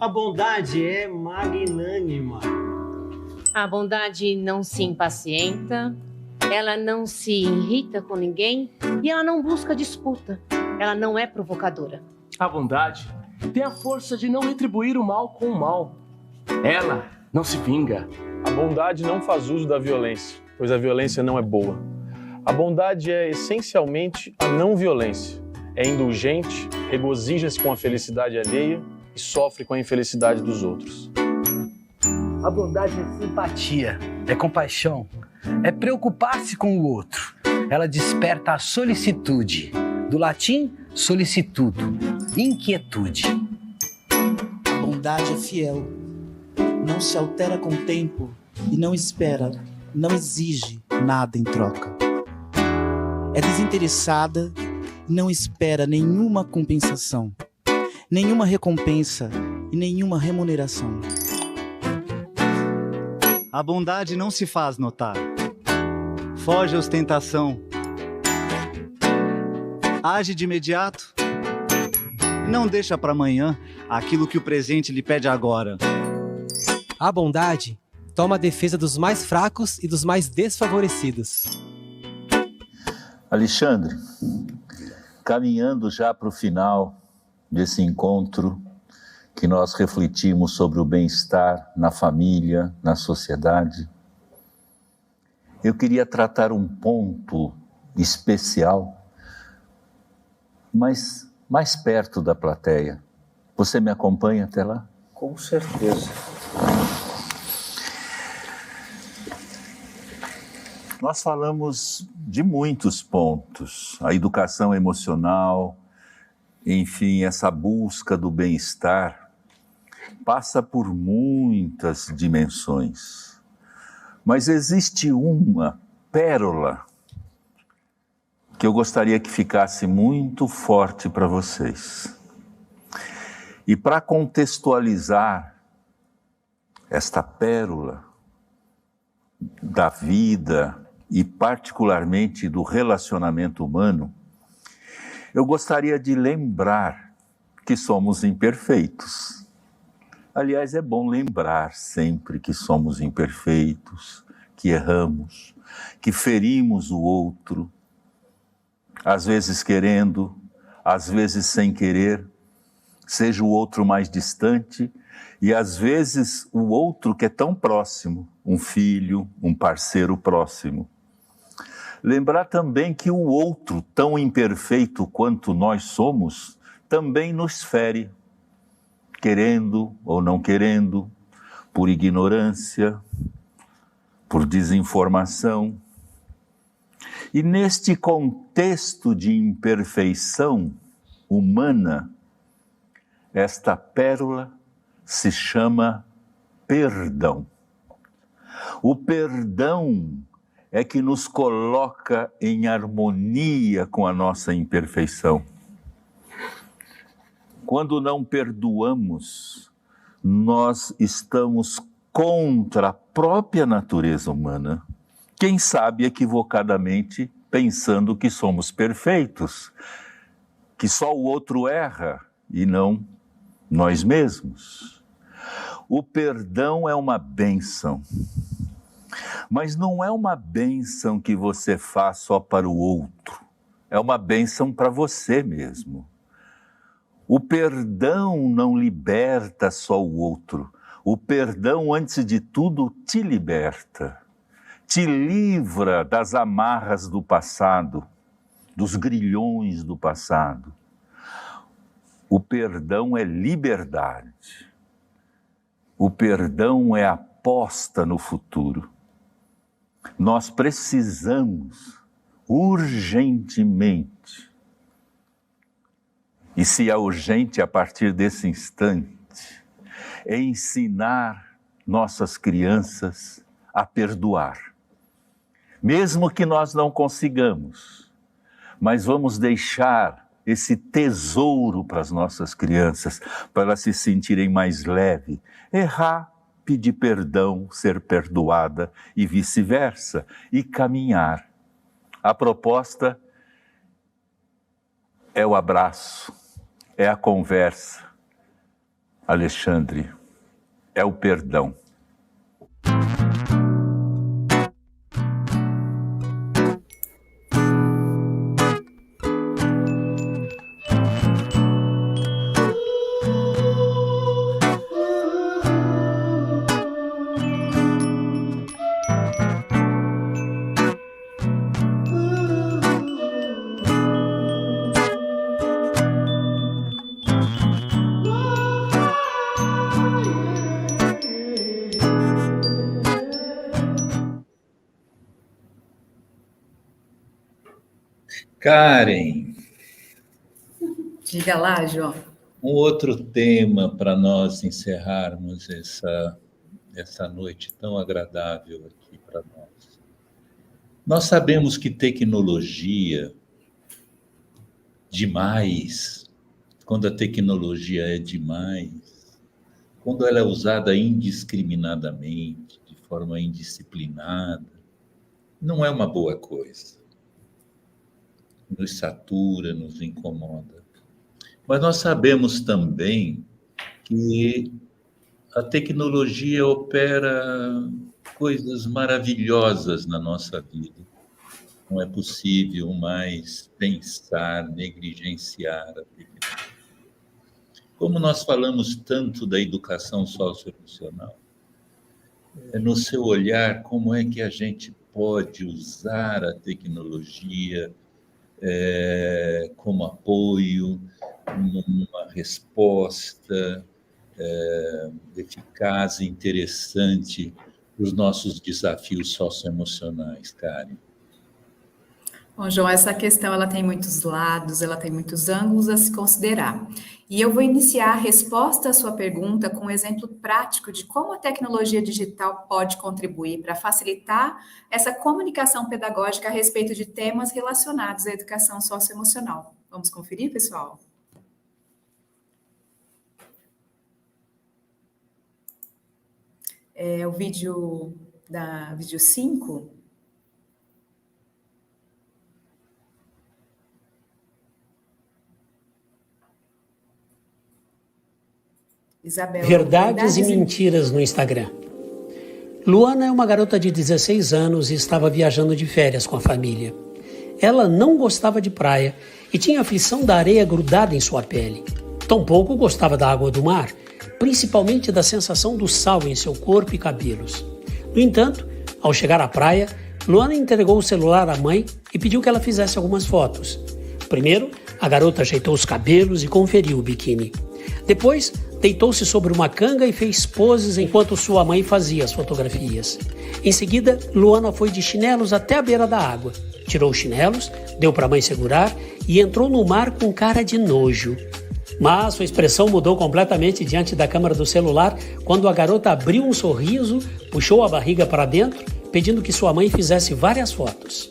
A bondade é magnânima. A bondade não se impacienta, ela não se irrita com ninguém e ela não busca disputa. Ela não é provocadora. A bondade tem a força de não retribuir o mal com o mal. Ela não se vinga. A bondade não faz uso da violência, pois a violência não é boa. A bondade é essencialmente a não violência. É indulgente, regozija-se com a felicidade alheia e sofre com a infelicidade dos outros. A bondade é simpatia, é compaixão, é preocupar-se com o outro. Ela desperta a solicitude. Do latim, solicitudo, inquietude. A bondade é fiel, não se altera com o tempo e não espera, não exige nada em troca. É desinteressada e não espera nenhuma compensação, nenhuma recompensa e nenhuma remuneração. A bondade não se faz notar, foge à ostentação, age de imediato, não deixa para amanhã aquilo que o presente lhe pede agora. A bondade toma a defesa dos mais fracos e dos mais desfavorecidos. Alexandre, caminhando já para o final desse encontro, que nós refletimos sobre o bem-estar na família, na sociedade, eu queria tratar um ponto especial, mas mais perto da plateia. Você me acompanha até lá? Com certeza. Nós falamos de muitos pontos, a educação emocional, enfim, essa busca do bem-estar passa por muitas dimensões. Mas existe uma pérola que eu gostaria que ficasse muito forte para vocês. E para contextualizar esta pérola da vida e particularmente do relacionamento humano, eu gostaria de lembrar que somos imperfeitos. Aliás, é bom lembrar sempre que somos imperfeitos, que erramos, que ferimos o outro, às vezes querendo, às vezes sem querer, seja o outro mais distante e às vezes o outro que é tão próximo, um filho, um parceiro próximo. Lembrar também que o outro, tão imperfeito quanto nós somos, também nos fere, querendo ou não querendo, por ignorância, por desinformação. E neste contexto de imperfeição humana, esta pérola se chama perdão. O perdão é que nos coloca em harmonia com a nossa imperfeição. Quando não perdoamos, nós estamos contra a própria natureza humana. Quem sabe equivocadamente pensando que somos perfeitos, que só o outro erra e não nós mesmos. O perdão é uma bênção, mas não é uma bênção que você faz só para o outro, é uma bênção para você mesmo. O perdão não liberta só o outro, o perdão, antes de tudo, te liberta, te livra das amarras do passado, dos grilhões do passado. O perdão é liberdade. O perdão é aposta no futuro. Nós precisamos urgentemente, e se é urgente a partir desse instante, é ensinar nossas crianças a perdoar. Mesmo que nós não consigamos, mas vamos deixar esse tesouro para as nossas crianças, para elas se sentirem mais leves. Errar, pedir perdão, ser perdoada e vice-versa, e caminhar. A proposta é o abraço, é a conversa. Alexandre, é o perdão. Karen. Diga lá, João. Um outro tema para nós encerrarmos essa noite tão agradável aqui para nós. Nós sabemos que tecnologia demais, quando a tecnologia é demais, quando ela é usada indiscriminadamente, de forma indisciplinada, não é uma boa coisa. Nos satura, nos incomoda. Mas nós sabemos também que a tecnologia opera coisas maravilhosas na nossa vida. Não é possível mais pensar, negligenciar a tecnologia. Como nós falamos tanto da educação socioemocional, no seu olhar, como é que a gente pode usar a tecnologia como apoio, numa resposta eficaz e interessante para os nossos desafios socioemocionais, Karen? Bom, João, essa questão ela tem muitos lados, ela tem muitos ângulos a se considerar. E eu vou iniciar a resposta à sua pergunta com um exemplo prático de como a tecnologia digital pode contribuir para facilitar essa comunicação pedagógica a respeito de temas relacionados à educação socioemocional. Vamos conferir, pessoal? O vídeo da vídeo 5. Isabel, verdades e mentiras no Instagram. Luana é uma garota de 16 anos e estava viajando de férias com a família. Ela não gostava de praia e tinha aflição da areia grudada em sua pele. Tampouco gostava da água do mar, principalmente da sensação do sal em seu corpo e cabelos. No entanto, ao chegar à praia, Luana entregou o celular à mãe e pediu que ela fizesse algumas fotos. Primeiro, a garota ajeitou os cabelos e conferiu o biquíni. Depois, deitou-se sobre uma canga e fez poses enquanto sua mãe fazia as fotografias. Em seguida, Luana foi de chinelos até a beira da água. Tirou os chinelos, deu para a mãe segurar e entrou no mar com cara de nojo. Mas sua expressão mudou completamente diante da câmera do celular quando a garota abriu um sorriso, puxou a barriga para dentro, pedindo que sua mãe fizesse várias fotos.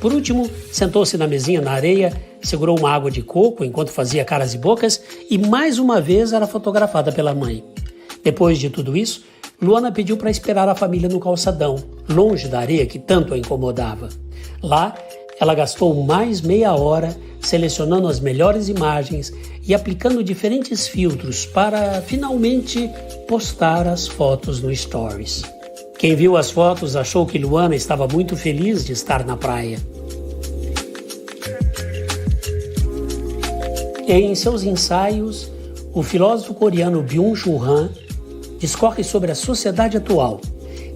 Por último, sentou-se na mesinha na areia, segurou uma água de coco enquanto fazia caras e bocas e mais uma vez era fotografada pela mãe. Depois de tudo isso, Luana pediu para esperar a família no calçadão, longe da areia que tanto a incomodava. Lá, ela gastou mais meia hora selecionando as melhores imagens e aplicando diferentes filtros para, finalmente, postar as fotos no Stories. Quem viu as fotos achou que Luana estava muito feliz de estar na praia. Em seus ensaios, o filósofo coreano Byung-Chul Han discorre sobre a sociedade atual,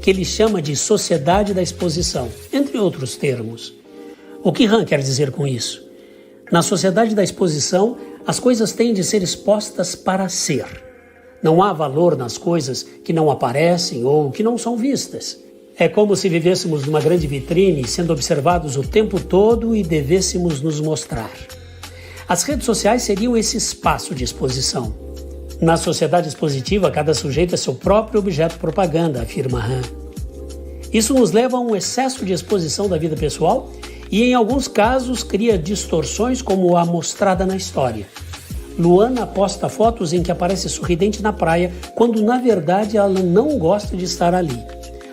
que ele chama de sociedade da exposição, entre outros termos. O que Han quer dizer com isso? Na sociedade da exposição, as coisas têm de ser expostas para ser. Não há valor nas coisas que não aparecem ou que não são vistas. É como se vivêssemos numa grande vitrine, sendo observados o tempo todo e devêssemos nos mostrar. As redes sociais seriam esse espaço de exposição. Na sociedade expositiva, cada sujeito é seu próprio objeto propaganda, afirma Han. Isso nos leva a um excesso de exposição da vida pessoal e, em alguns casos, cria distorções como a mostrada na história. Luana posta fotos em que aparece sorridente na praia, quando, na verdade, ela não gosta de estar ali.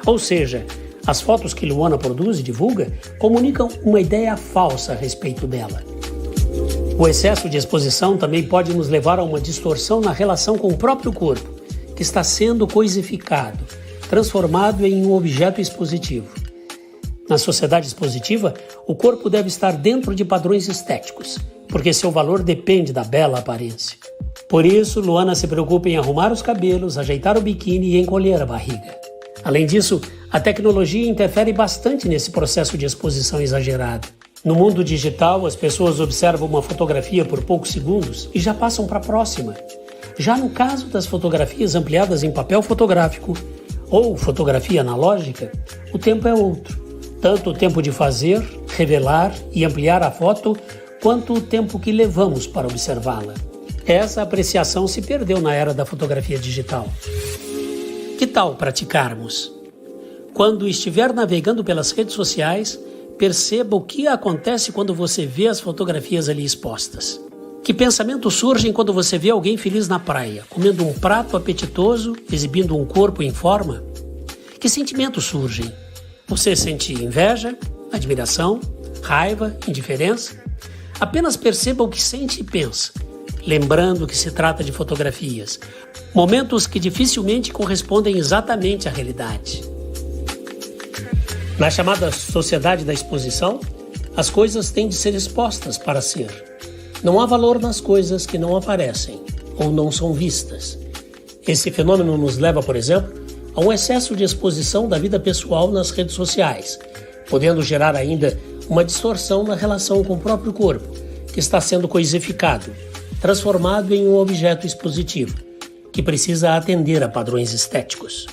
Ou seja, as fotos que Luana produz e divulga comunicam uma ideia falsa a respeito dela. O excesso de exposição também pode nos levar a uma distorção na relação com o próprio corpo, que está sendo coisificado, transformado em um objeto expositivo. Na sociedade expositiva, o corpo deve estar dentro de padrões estéticos, porque seu valor depende da bela aparência. Por isso, Luana se preocupa em arrumar os cabelos, ajeitar o biquíni e encolher a barriga. Além disso, a tecnologia interfere bastante nesse processo de exposição exagerada. No mundo digital, as pessoas observam uma fotografia por poucos segundos e já passam para a próxima. Já no caso das fotografias ampliadas em papel fotográfico ou fotografia analógica, o tempo é outro. Tanto o tempo de fazer, revelar e ampliar a foto, quanto o tempo que levamos para observá-la. Essa apreciação se perdeu na era da fotografia digital. Que tal praticarmos? Quando estiver navegando pelas redes sociais, perceba o que acontece quando você vê as fotografias ali expostas. Que pensamentos surgem quando você vê alguém feliz na praia, comendo um prato apetitoso, exibindo um corpo em forma? Que sentimentos surgem? Você sente inveja, admiração, raiva, indiferença? Apenas perceba o que sente e pensa, lembrando que se trata de fotografias, momentos que dificilmente correspondem exatamente à realidade. Na chamada sociedade da exposição, as coisas têm de ser expostas para ser. Não há valor nas coisas que não aparecem ou não são vistas. Esse fenômeno nos leva, por exemplo, a um excesso de exposição da vida pessoal nas redes sociais, podendo gerar ainda uma distorção na relação com o próprio corpo, que está sendo coisificado, transformado em um objeto expositivo, que precisa atender a padrões estéticos.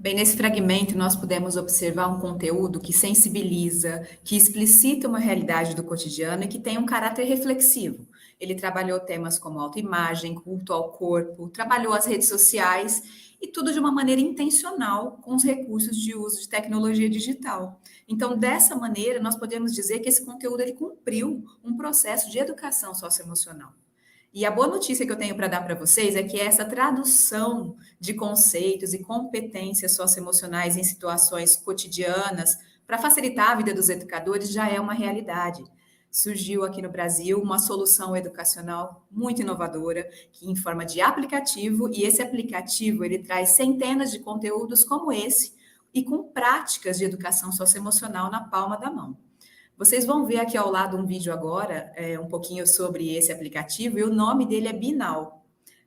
Bem, nesse fragmento nós podemos observar um conteúdo que sensibiliza, que explicita uma realidade do cotidiano e que tem um caráter reflexivo. Ele trabalhou temas como autoimagem, culto ao corpo, trabalhou as redes sociais e tudo de uma maneira intencional com os recursos de uso de tecnologia digital. Então, dessa maneira, nós podemos dizer que esse conteúdo ele cumpriu um processo de educação socioemocional. E a boa notícia que eu tenho para dar para vocês é que essa tradução de conceitos e competências socioemocionais em situações cotidianas, para facilitar a vida dos educadores, já é uma realidade. Surgiu aqui no Brasil uma solução educacional muito inovadora, que em forma de aplicativo, e esse aplicativo ele traz centenas de conteúdos como esse, e com práticas de educação socioemocional na palma da mão. Vocês vão ver aqui ao lado um vídeo agora, um pouquinho sobre esse aplicativo, e o nome dele é Be Now.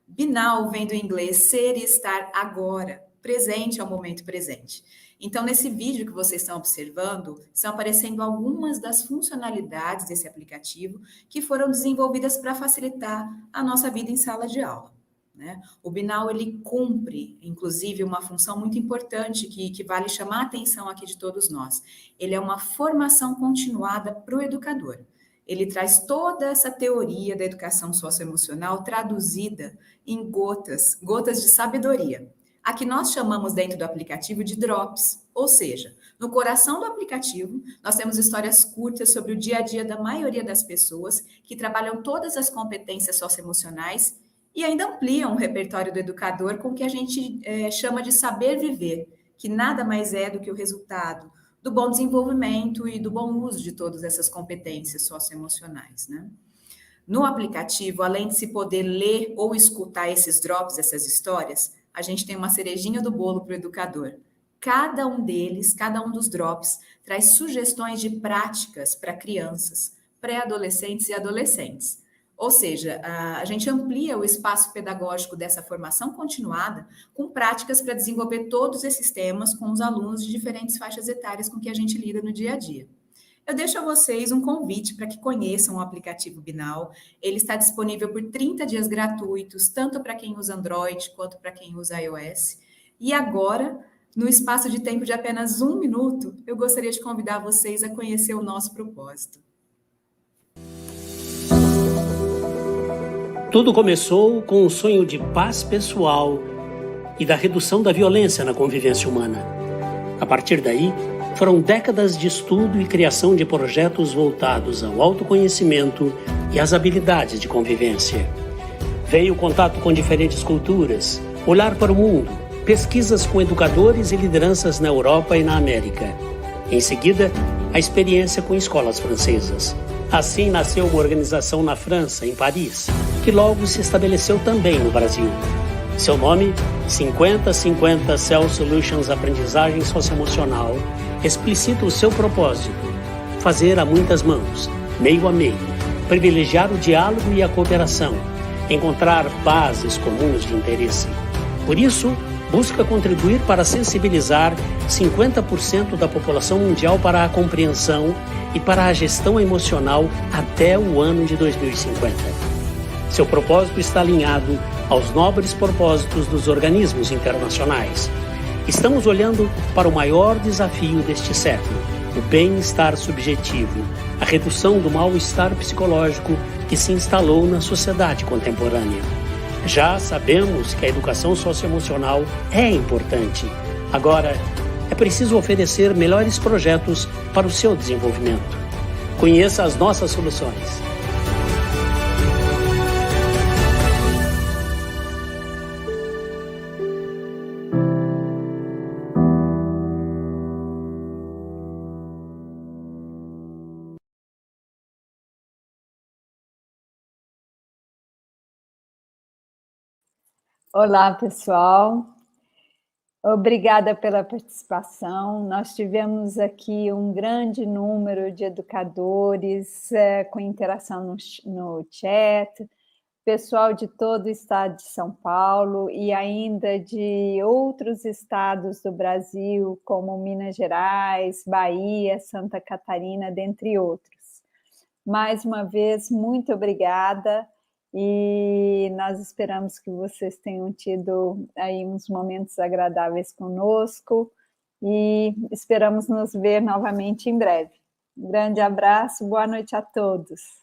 Be Now vem do inglês ser e estar agora, presente ao momento presente. Então, nesse vídeo que vocês estão observando, estão aparecendo algumas das funcionalidades desse aplicativo que foram desenvolvidas para facilitar a nossa vida em sala de aula. Né? O Be Now, ele cumpre, inclusive, uma função muito importante que vale chamar a atenção aqui de todos nós. Ele é uma formação continuada para o educador. Ele traz toda essa teoria da educação socioemocional traduzida em gotas de sabedoria. A que nós chamamos dentro do aplicativo de drops, ou seja, no coração do aplicativo, nós temos histórias curtas sobre o dia a dia da maioria das pessoas que trabalham todas as competências socioemocionais e ainda ampliam o repertório do educador com o que a gente chama de saber viver, que nada mais é do que o resultado do bom desenvolvimento e do bom uso de todas essas competências socioemocionais, né? No aplicativo, além de se poder ler ou escutar esses drops, essas histórias, a gente tem uma cerejinha do bolo para o educador. Cada um deles, cada um dos drops, traz sugestões de práticas para crianças, pré-adolescentes e adolescentes. Ou seja, a gente amplia o espaço pedagógico dessa formação continuada com práticas para desenvolver todos esses temas com os alunos de diferentes faixas etárias com que a gente lida no dia a dia. Eu deixo a vocês um convite para que conheçam o aplicativo Be Now. Ele está disponível por 30 dias gratuitos, tanto para quem usa Android quanto para quem usa iOS. E agora, no espaço de tempo de apenas 1 minuto, eu gostaria de convidar vocês a conhecer o nosso propósito. Tudo começou com um sonho de paz pessoal e da redução da violência na convivência humana. A partir daí, foram décadas de estudo e criação de projetos voltados ao autoconhecimento e às habilidades de convivência. Veio o contato com diferentes culturas, olhar para o mundo, pesquisas com educadores e lideranças na Europa e na América. Em seguida, a experiência com escolas francesas. Assim nasceu uma organização na França, em Paris, que logo se estabeleceu também no Brasil. Seu nome, 50-50 Cell Solutions Aprendizagem Socioemocional, explicita o seu propósito: fazer a muitas mãos, meio a meio, privilegiar o diálogo e a cooperação, encontrar bases comuns de interesse. Por isso, busca contribuir para sensibilizar 50% da população mundial para a compreensão e para a gestão emocional até o ano de 2050. Seu propósito está alinhado aos nobres propósitos dos organismos internacionais. Estamos olhando para o maior desafio deste século, o bem-estar subjetivo, a redução do mal-estar psicológico que se instalou na sociedade contemporânea. Já sabemos que a educação socioemocional é importante. Agora, é preciso oferecer melhores projetos para o seu desenvolvimento. Conheça as nossas soluções. Olá, pessoal. Obrigada pela participação. Nós tivemos aqui um grande número de educadores com interação no chat, pessoal de todo o estado de São Paulo e ainda de outros estados do Brasil, como Minas Gerais, Bahia, Santa Catarina, dentre outros. Mais uma vez, muito obrigada. E nós esperamos que vocês tenham tido aí uns momentos agradáveis conosco e esperamos nos ver novamente em breve. Um grande abraço, boa noite a todos.